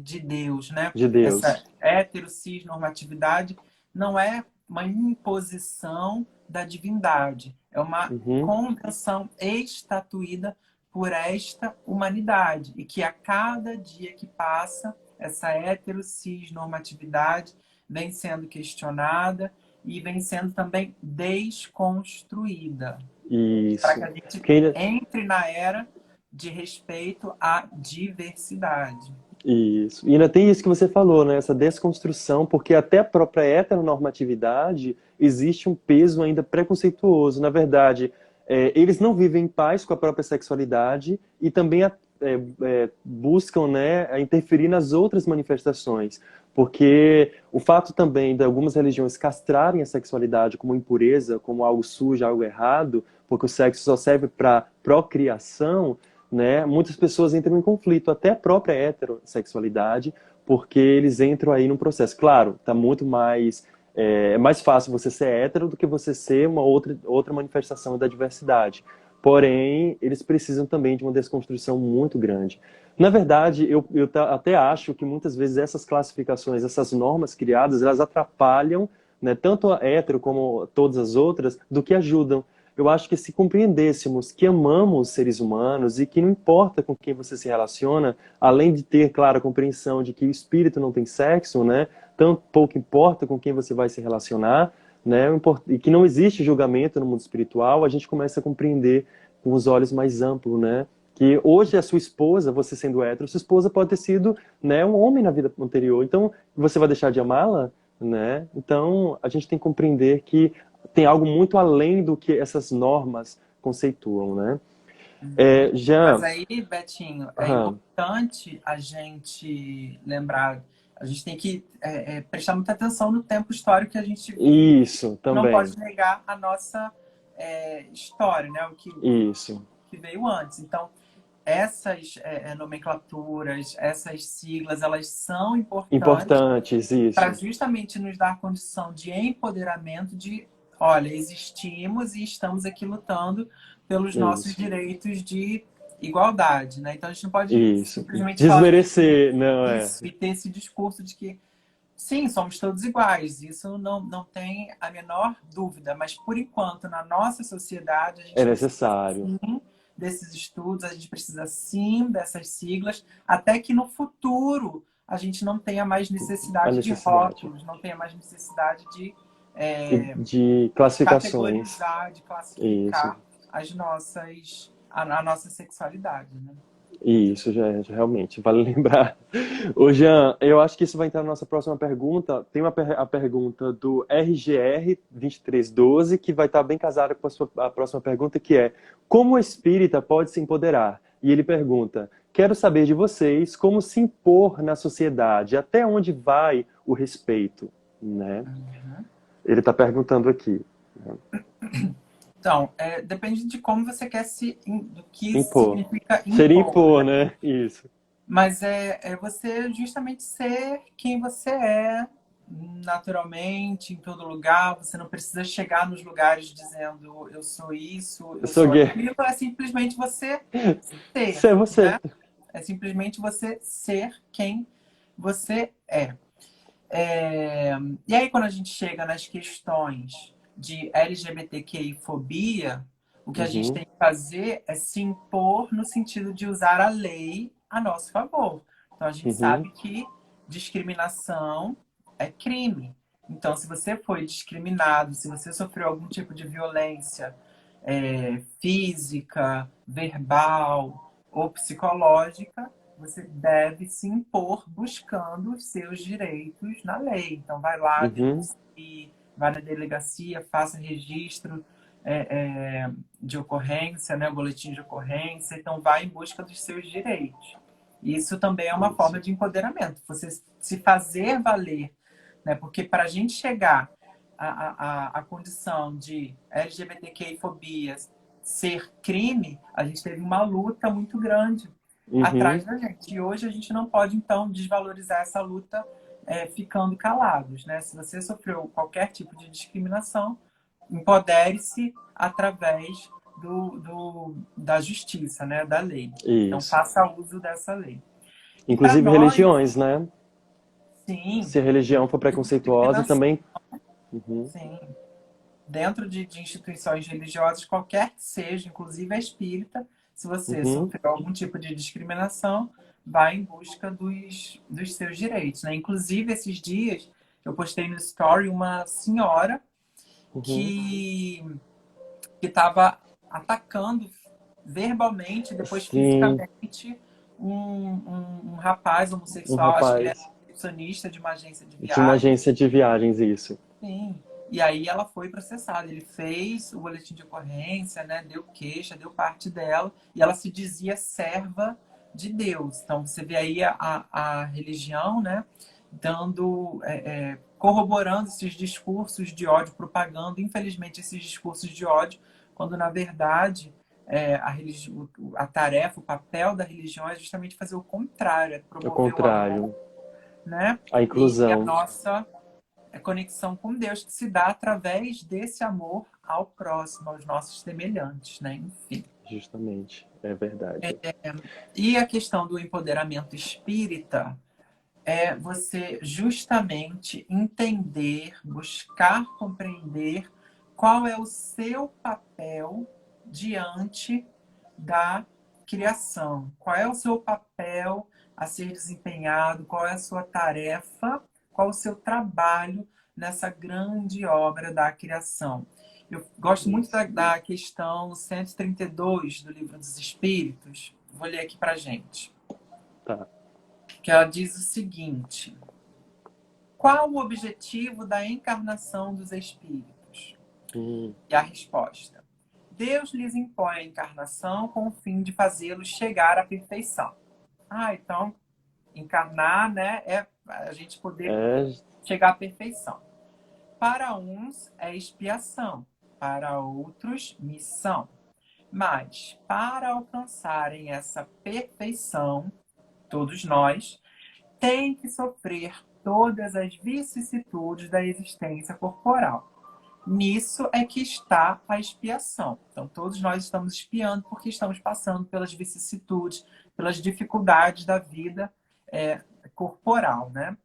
de Deus, né? de Essa Deus. heterossexnormatividade não é uma imposição da divindade, é uma Uhum, convenção estatuída por esta humanidade e que a cada dia que passa essa heterossexnormatividade vem sendo questionada e vem sendo também desconstruída, para que isso. a gente Porque ainda, entre na era de respeito à diversidade. Isso. E ainda tem isso que você falou, né? Essa desconstrução, porque até a própria heteronormatividade existe um peso ainda preconceituoso. Na verdade, eles não vivem em paz com a própria sexualidade e também buscam, né, a interferir nas outras manifestações. Porque o fato também de algumas religiões castrarem a sexualidade como impureza, como algo sujo, algo errado, porque o sexo só serve para procriação, né? Muitas pessoas entram em conflito, até a própria heterossexualidade, porque eles entram aí num processo. Claro, tá muito mais é mais fácil você ser hétero do que você ser uma outra manifestação da diversidade. Porém, eles precisam também de uma desconstrução muito grande. Na verdade, até acho que muitas vezes essas classificações, essas normas criadas, elas atrapalham, né, tanto a hétero como todas as outras, do que ajudam. Eu acho que se compreendêssemos que amamos seres humanos e que não importa com quem você se relaciona, além de ter, claro, a compreensão de que o espírito não tem sexo, né? Tanto pouco importa com quem você vai se relacionar, né? E que não existe julgamento no mundo espiritual, a gente começa a compreender com os olhos mais amplos, né? Que hoje a sua esposa, você sendo hétero, sua esposa pode ter sido, né, um homem na vida anterior. Então, você vai deixar de amá-la, né? Então, a gente tem que compreender que tem algo muito além do que essas normas conceituam, né? Uhum. Mas Já, aí, Betinho, é aham, importante a gente lembrar, a gente tem que prestar muita atenção no tempo histórico que a gente vive, isso não também, pode negar a nossa história, né? isso, Que veio antes. Então, essas nomenclaturas, essas siglas, elas são importantes importantes, para isso, justamente nos dar condição de empoderamento de, olha, existimos e estamos aqui lutando pelos nossos isso, direitos de igualdade, né? Então a gente não pode isso. simplesmente falar Desmerecer, não é? isso e ter esse discurso de que sim, somos todos iguais. Isso não tem a menor dúvida, mas por enquanto na nossa sociedade a É gente precisa necessário sim desses estudos, a gente precisa sim dessas siglas, até que no futuro a gente não tenha mais a necessidade de necessidade rótulos, não tenha mais necessidade de e de classificações, categorizar, de isso. classificar a nossa sexualidade, né? Isso, já realmente, vale lembrar. Ô, Jean, eu acho que isso vai entrar na nossa próxima pergunta. Tem a pergunta do RGR 2312, que vai estar bem casada com a próxima pergunta, que é: como o espírita pode se empoderar? E ele pergunta: quero saber de vocês como se impor na sociedade, até onde vai o respeito, né? Uhum. Ele está perguntando aqui. Então, depende de como você quer do que Impor. significa Seria impor, impor, né? né? Isso. Mas é você justamente ser quem você é naturalmente, em todo lugar. Você não precisa chegar nos lugares dizendo eu sou isso, Eu eu sou sou gay. aquilo. É simplesmente você ser, Ser você. né? É simplesmente você ser quem você é. E aí, quando a gente chega nas questões de LGBTQI-fobia, o que a gente Uhum, tem que fazer é se impor no sentido de usar a lei a nosso favor. Então, a gente uhum, sabe que discriminação é crime. Então, se você foi discriminado, se você sofreu algum tipo de violência física, verbal ou psicológica, você deve se impor buscando os seus direitos na lei. Então, vai lá, uhum. denuncie, vai na delegacia, faça registro de ocorrência, né, boletim de ocorrência. Então, vai em busca dos seus direitos. Isso também é uma forma Isso. de empoderamento. Você se fazer valer, né? Porque para a gente chegar à condição de LGBTQI-fobia ser crime, a gente teve uma luta muito grande Uhum, atrás da gente. E hoje a gente não pode, então, desvalorizar essa luta ficando calados, né? Se você sofreu qualquer tipo de discriminação, empodere-se através da justiça, né? Da lei. Então, isso. faça uso dessa lei. E para Inclusive nós, religiões, né? sim, Se a religião for preconceituosa, discriminação, também. Uhum, sim. Dentro de instituições religiosas, qualquer que seja, inclusive a espírita, se você uhum, sofreu algum tipo de discriminação, vai em busca dos seus direitos, né? Inclusive, esses dias, eu postei no Story uma senhora uhum. que estava atacando verbalmente, depois Sim, fisicamente, um rapaz um homossexual, acho que ele era rapaz recepcionista de uma agência de de uma viagem. agência de viagens, isso. Sim. E aí ela foi processada. Ele fez o boletim de ocorrência, né? Deu queixa, deu parte dela, e ela se dizia serva de Deus. Então você vê aí a religião, né? Dando, corroborando esses discursos de ódio, propagando, infelizmente, esses discursos de ódio, quando na verdade a tarefa, o papel da religião é justamente fazer o contrário, é É o promover o amor, contrário. né? A E a inclusão. nossa conexão com Deus que se dá através desse amor ao próximo, aos nossos semelhantes, né? Enfim. Justamente. É verdade. E a questão do empoderamento espírita é você justamente entender, buscar compreender qual é o seu papel diante da criação, qual é o seu papel a ser desempenhado, qual é a sua tarefa, qual o seu trabalho nessa grande obra da criação. Eu gosto muito Isso. da questão 132 do Livro dos Espíritos, vou ler aqui pra gente. Tá. Que ela diz o seguinte: qual o objetivo da encarnação dos espíritos? E a resposta: Deus lhes impõe a encarnação com o fim de fazê-los chegar à perfeição. Então, encarnar, né, é a gente poder chegar à perfeição. Para uns é expiação, para outros missão. Mas, para alcançarem essa perfeição, todos nós têm que sofrer todas as vicissitudes da existência corporal. Nisso é que está a expiação. Então, todos nós estamos expiando porque estamos passando pelas vicissitudes, pelas dificuldades da vida corporal, né?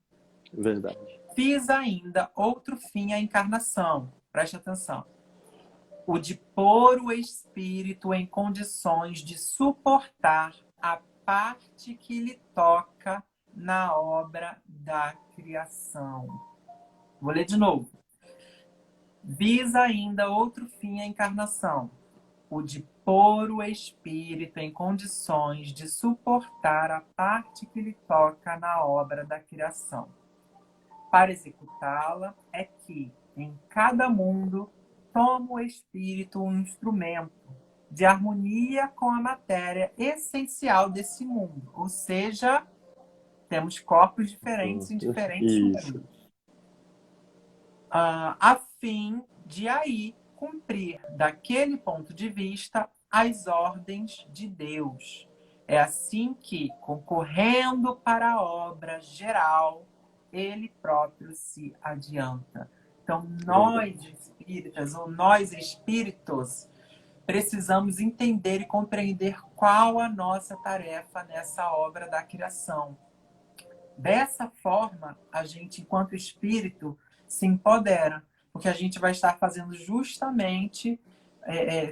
Verdade. Fiz ainda outro fim à encarnação. Preste atenção. O de pôr o espírito em condições de suportar a parte que lhe toca na obra da criação. Vou ler de novo. Visa ainda outro fim à encarnação, o de pôr o espírito em condições de suportar a parte que lhe toca na obra da criação. Para executá-la é que, em cada mundo, toma o espírito um instrumento de harmonia com a matéria essencial desse mundo. Ou seja, temos corpos diferentes em diferentes mundos. A fim de aí cumprir, daquele ponto de vista, as ordens de Deus. É assim que, concorrendo para a obra geral, ele próprio se adianta. Então, nós espíritas, ou nós espíritos, precisamos entender e compreender qual a nossa tarefa nessa obra da criação. Dessa forma, a gente, enquanto espírito, se empodera, porque a gente vai estar fazendo justamente,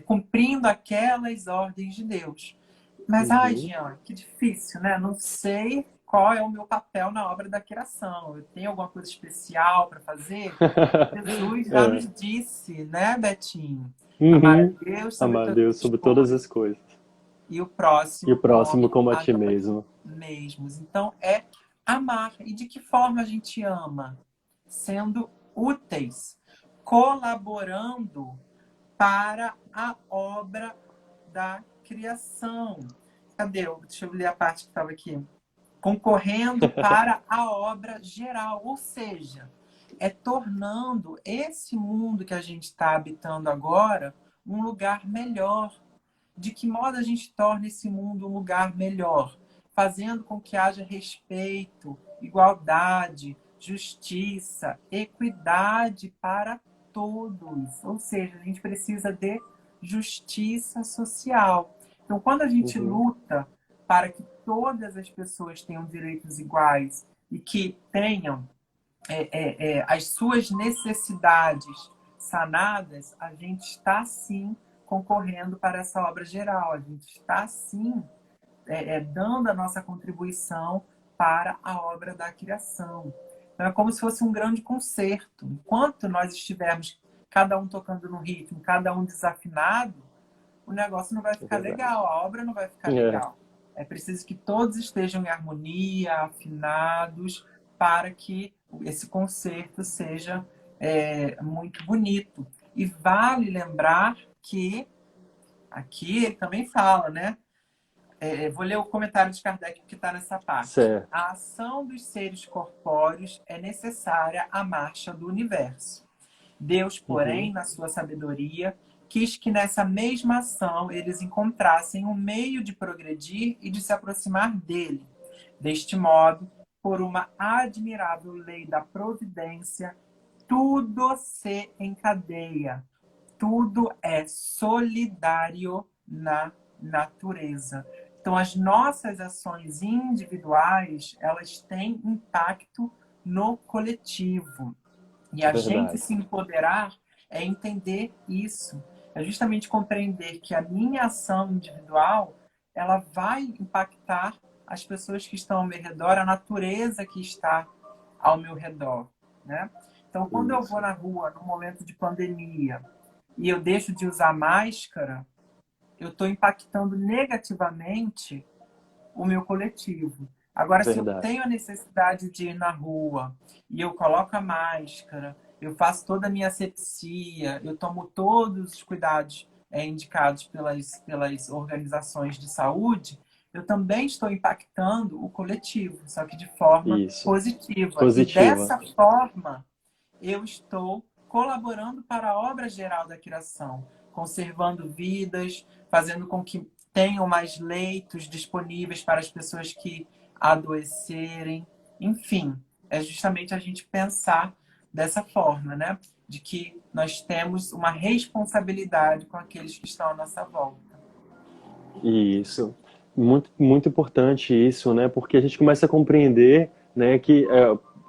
cumprindo aquelas ordens de Deus. Mas, Jean, que difícil, né? Não sei qual é o meu papel na obra da criação. Eu tenho alguma coisa especial para fazer? Jesus já nos disse, né, Betinho? Amar a Deus sobre todas as coisas. E o próximo como a ti mesmo. Então, é amar. E de que forma a gente ama? Sendo úteis, colaborando para a obra da criação. Cadê? Deixa eu ler a parte que estava aqui. Concorrendo para a obra geral. Ou seja, é tornando esse mundo que a gente está habitando agora um lugar melhor. De que modo a gente torna esse mundo um lugar melhor? Fazendo com que haja respeito, igualdade, justiça, equidade para todos. Ou seja, a gente precisa de justiça social. Então, quando a gente luta para que todas as pessoas tenham direitos iguais e que tenham as suas necessidades sanadas, a gente está, sim, concorrendo para essa obra geral. A gente está, sim, dando a nossa contribuição para a obra da criação. Então, é como se fosse um grande concerto. Enquanto nós estivermos cada um tocando no ritmo, cada um desafinado, o negócio não vai ficar legal, a obra não vai ficar legal. É preciso que todos estejam em harmonia, afinados, para que esse concerto seja muito bonito. E vale lembrar que, aqui ele também fala, né? Vou ler o comentário de Kardec que está nessa parte. Certo. A ação dos seres corpóreos é necessária à marcha do universo. Deus, porém, na sua sabedoria, quis que nessa mesma ação eles encontrassem um meio de progredir e de se aproximar dele. Deste modo, por uma admirável lei da providência, tudo se encadeia, tudo é solidário na natureza. Então, as nossas ações individuais, elas têm impacto no coletivo. E a gente se empoderar é entender isso. É justamente compreender que a minha ação individual, ela vai impactar as pessoas que estão ao meu redor, a natureza que está ao meu redor, né? Então, quando eu vou na rua, num momento de pandemia, e eu deixo de usar máscara, eu estou impactando negativamente o meu coletivo. Agora, se eu Verdade. tenho a necessidade de ir na rua e eu coloco a máscara, eu faço toda a minha asepsia, eu tomo todos os cuidados indicados pelas organizações de saúde, eu também estou impactando o coletivo, só que de forma Isso. positiva. E Positiva. dessa forma, eu estou colaborando para a obra geral da criação, conservando vidas, fazendo com que tenham mais leitos disponíveis para as pessoas que adoecerem. Enfim, é justamente a gente pensar dessa forma, né? De que nós temos uma responsabilidade com aqueles que estão à nossa volta. Isso. Muito, muito importante isso, né? Porque a gente começa a compreender, né, que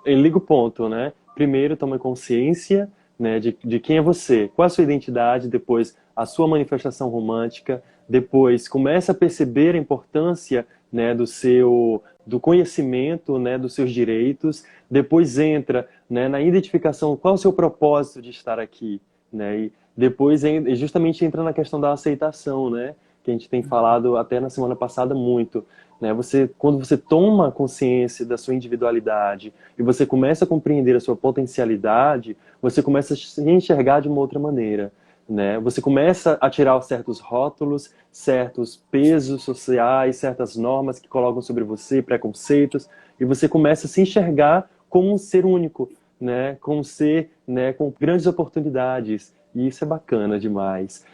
liga o ponto, né? Primeiro, toma consciência, né, de quem é você, qual a sua identidade, depois a sua manifestação romântica, depois começa a perceber a importância, né, do conhecimento, né, dos seus direitos, depois entra, né, na identificação qual é o seu propósito de estar aqui, né? E depois justamente entra na questão da aceitação, né? Que a gente tem falado até na semana passada muito, né? Quando você toma consciência da sua individualidade e você começa a compreender a sua potencialidade, você começa a se enxergar de uma outra maneira, né? Você começa a tirar certos rótulos, certos pesos sociais, certas normas que colocam sobre você, preconceitos, e você começa a se enxergar como um ser único, né? Como um ser, né, com grandes oportunidades. E isso é bacana demais.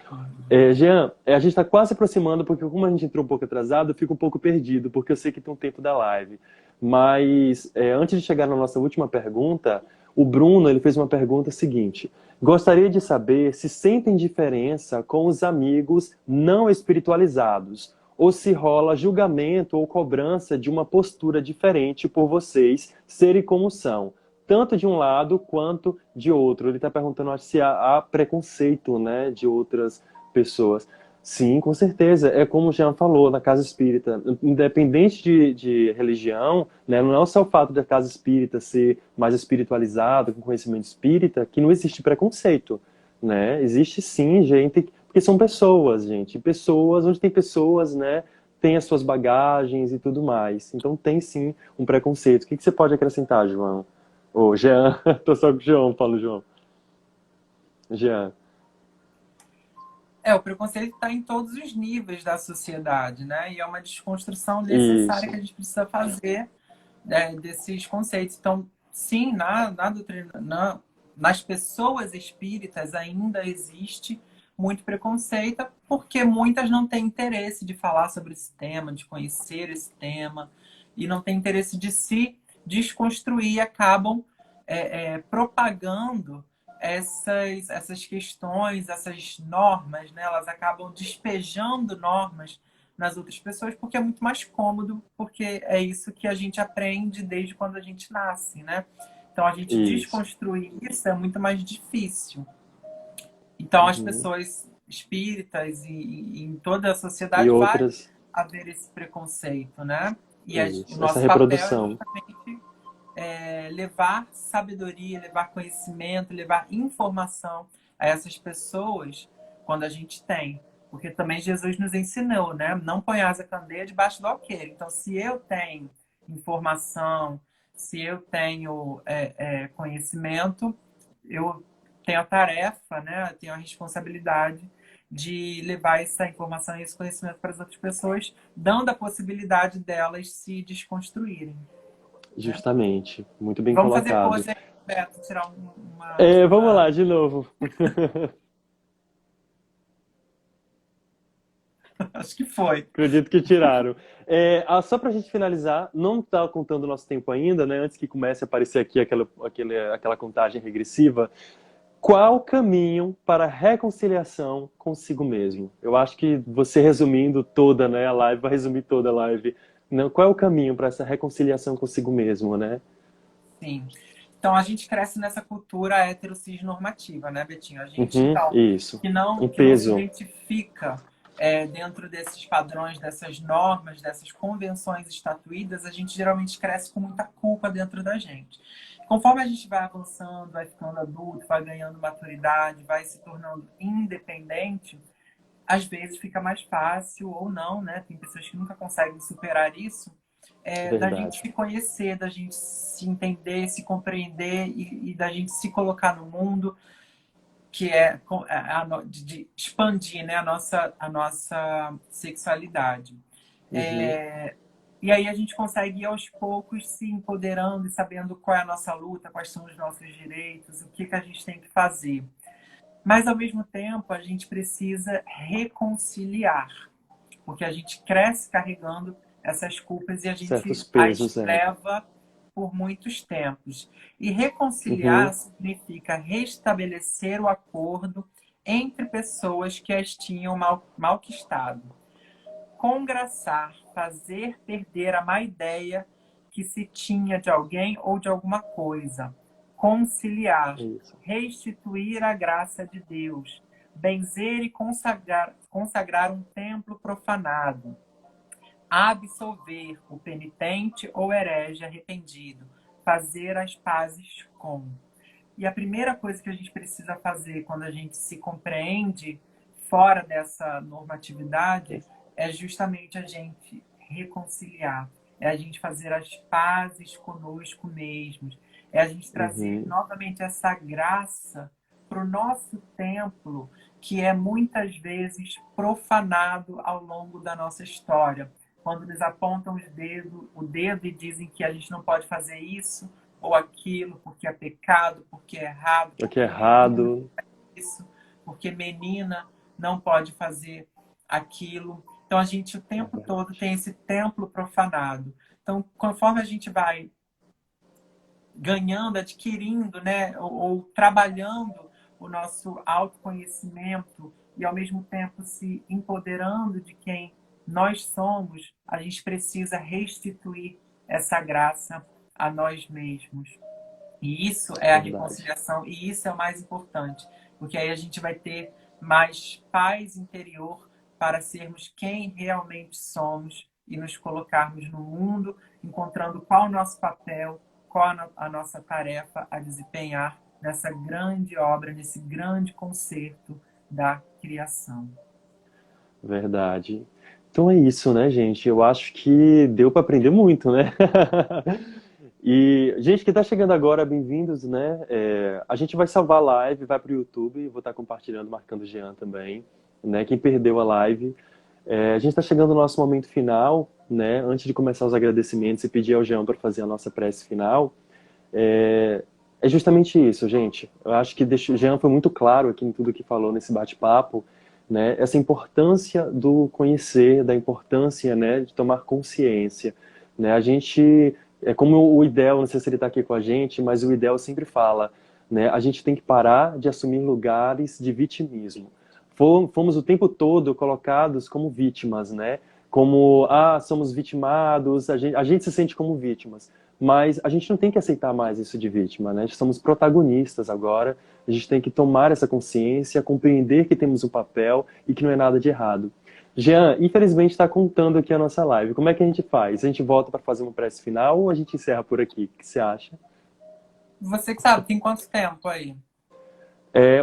Jean, a gente está quase se aproximando, porque como a gente entrou um pouco atrasado, eu fico um pouco perdido, porque eu sei que tem um tempo da live. Mas antes de chegar na nossa última pergunta, o Bruno ele fez uma pergunta seguinte: gostaria de saber se sentem diferença com os amigos não espiritualizados, ou se rola julgamento ou cobrança de uma postura diferente por vocês serem como são, tanto de um lado quanto de outro. Ele está perguntando se há preconceito, né, de outras pessoas. Sim, com certeza. É como o Jean falou, na casa espírita, independente de religião, né, não é só o fato da casa espírita ser mais espiritualizada, com conhecimento espírita, que não existe preconceito, né? Existe sim, gente, porque são pessoas, gente. Pessoas, onde tem pessoas, né, tem as suas bagagens e tudo mais. Então tem sim um preconceito. O que você pode acrescentar, João? Ô, Jean, tô só com o João, Paulo João. Jean. O preconceito está em todos os níveis da sociedade, né? E é uma desconstrução necessária que Isso. a gente precisa fazer, desses conceitos. Então, sim, na doutrina, nas pessoas espíritas ainda existe muito preconceito, porque muitas não têm interesse de falar sobre esse tema, de conhecer esse tema, e não têm interesse de se desconstruir e acabam propagando essas questões, essas normas, né? Elas acabam despejando normas nas outras pessoas porque é muito mais cômodo, porque é isso que a gente aprende desde quando a gente nasce, né? Então a gente Isso. desconstruir isso é muito mais difícil. Então as Uhum. pessoas espíritas e em toda a E sociedade vai outras, haver esse preconceito, né? E o isso, essa nosso papel é reprodução. justamente levar sabedoria, levar conhecimento, levar informação a essas pessoas quando a gente tem. Porque também Jesus nos ensinou, né? Não ponhas a candeia debaixo do alqueire. Então, se eu tenho informação, se eu tenho conhecimento, eu tenho a tarefa, né? Eu tenho a responsabilidade de levar essa informação e esse conhecimento para as outras pessoas, dando a possibilidade delas se desconstruírem, né? Justamente, muito bem Vamos fazer colocado. pose aí, Beto, tirar uma, Vamos uma... lá, de novo. Acho que foi. Acredito que tiraram. Só para a gente finalizar, não está contando o nosso tempo ainda, né? Antes que comece a aparecer aqui aquela contagem regressiva. Qual o caminho para a reconciliação consigo mesmo? Eu acho que você resumindo toda, né, a live, vai resumir toda a live. Não, qual é o caminho para essa reconciliação consigo mesmo, né? Sim. Então, a gente cresce nessa cultura heterocis normativa, né, Betinho? A gente, Uhum, então, isso. Um que não se peso. identifica dentro desses padrões, dessas normas, dessas convenções estatuídas, a gente geralmente cresce com muita culpa dentro da gente. Conforme a gente vai avançando, vai ficando adulto, vai ganhando maturidade, vai se tornando independente, às vezes fica mais fácil ou não, né? Tem pessoas que nunca conseguem superar isso, da gente Verdade. se conhecer, da gente se entender, se compreender e da gente se colocar no mundo, que é de expandir, né, a nossa sexualidade. Uhum. E aí a gente consegue ir aos poucos se empoderando e sabendo qual é a nossa luta, quais são os nossos direitos, o que a gente tem que fazer. Mas, ao mesmo tempo, a gente precisa reconciliar, porque a gente cresce carregando essas culpas e a Certos gente as pesos, é. leva por muitos tempos. E reconciliar Uhum. significa restabelecer o acordo entre pessoas que as tinham malquistado. Congraçar, fazer perder a má ideia que se tinha de alguém ou de alguma coisa. Conciliar, Isso. restituir a graça de Deus. Benzer e consagrar um templo profanado. Absolver o penitente ou herege arrependido. Fazer as pazes com. E a primeira coisa que a gente precisa fazer quando a gente se compreende fora dessa normatividade é justamente a gente reconciliar, é a gente fazer as pazes conosco mesmos, é a gente trazer Uhum. novamente essa graça para o nosso templo, que é muitas vezes profanado ao longo da nossa história. Quando nos apontam o dedo e dizem que a gente não pode fazer isso, ou aquilo, porque é pecado, porque é errado, O que é porque menina errado. isso, porque menina não pode fazer aquilo. Então a gente o É tempo todo verdade. tem esse templo profanado. Então, conforme a gente vai ganhando, adquirindo, né, ou trabalhando o nosso autoconhecimento e ao mesmo tempo se empoderando de quem nós somos, a gente precisa restituir essa graça a nós mesmos. E isso é a Verdade. reconciliação, e isso é o mais importante, porque aí a gente vai ter mais paz interior para sermos quem realmente somos e nos colocarmos no mundo, encontrando qual o nosso papel, qual a nossa tarefa a desempenhar nessa grande obra, nesse grande concerto da criação. Verdade. Então é isso, né, gente? Eu acho que deu para aprender muito, né? E, gente que está chegando agora, bem-vindos, né? A gente vai salvar a live, vai para o YouTube, vou estar compartilhando, marcando o Jean também, né? Quem perdeu a live. A gente está chegando no nosso momento final, né? Antes de começar os agradecimentos e pedir ao Jean para fazer a nossa prece final, é, é justamente isso, gente. Eu acho que o Jean foi muito claro aqui em tudo que falou nesse bate-papo, né? Essa importância do conhecer, da importância, né, de tomar consciência, né? A gente, é como o Idel, não sei se ele está aqui com a gente, mas o Idel sempre fala, né? A gente tem que parar de assumir lugares de vitimismo. Fomos o tempo todo colocados como vítimas, né? Como, somos vitimados, a gente se sente como vítimas. Mas a gente não tem que aceitar mais isso de vítima, né? Somos protagonistas agora. A gente tem que tomar essa consciência, compreender que temos um papel e que não é nada de errado. Jean, infelizmente está contando aqui a nossa live. Como é que a gente faz? A gente volta para fazer uma prece final ou a gente encerra por aqui? O que você acha? Você que sabe, tem quanto tempo aí?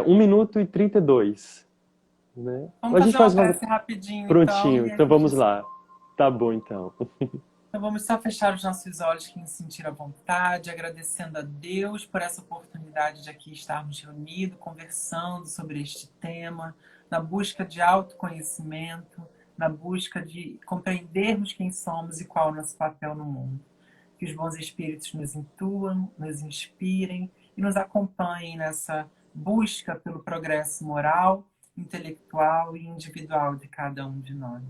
1 minuto e 32, né? Vamos Ou a gente fazer faz uma uma... prece rapidinho, então, Prontinho, e a então gente. vamos lá. Tá bom, então. Então vamos só fechar os nossos olhos, quem se sentir à vontade, agradecendo a Deus por essa oportunidade de aqui estarmos reunidos, conversando sobre este tema, na busca de autoconhecimento, na busca de compreendermos quem somos e qual é o nosso papel no mundo. Que os bons espíritos nos intuam, nos inspirem e nos acompanhem nessa busca pelo progresso moral, intelectual e individual de cada um de nós.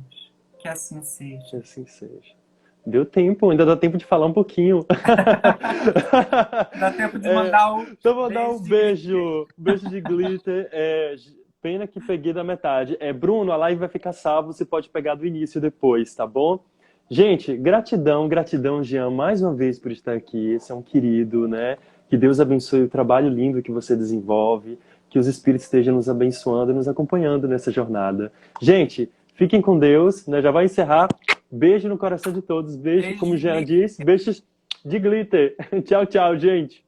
Que assim Que seja. assim seja. Deu tempo, ainda dá tempo de falar um pouquinho. Dá tempo de É, mandar o então vou dar um beijo de glitter. beijo, beijo de glitter. Pena que peguei da metade. Bruno, a live vai ficar salva, você pode pegar do início depois, tá bom? Gente, gratidão, gratidão, Jean, mais uma vez por estar aqui. Esse é um querido, né? Que Deus abençoe o trabalho lindo que você desenvolve, que os espíritos estejam nos abençoando e nos acompanhando nessa jornada. Gente, fiquem com Deus, né? Já vai encerrar. Beijo no coração de todos. Beijo, Beijo como o de Jean glitter. disse, beijos de glitter. Tchau, tchau, gente.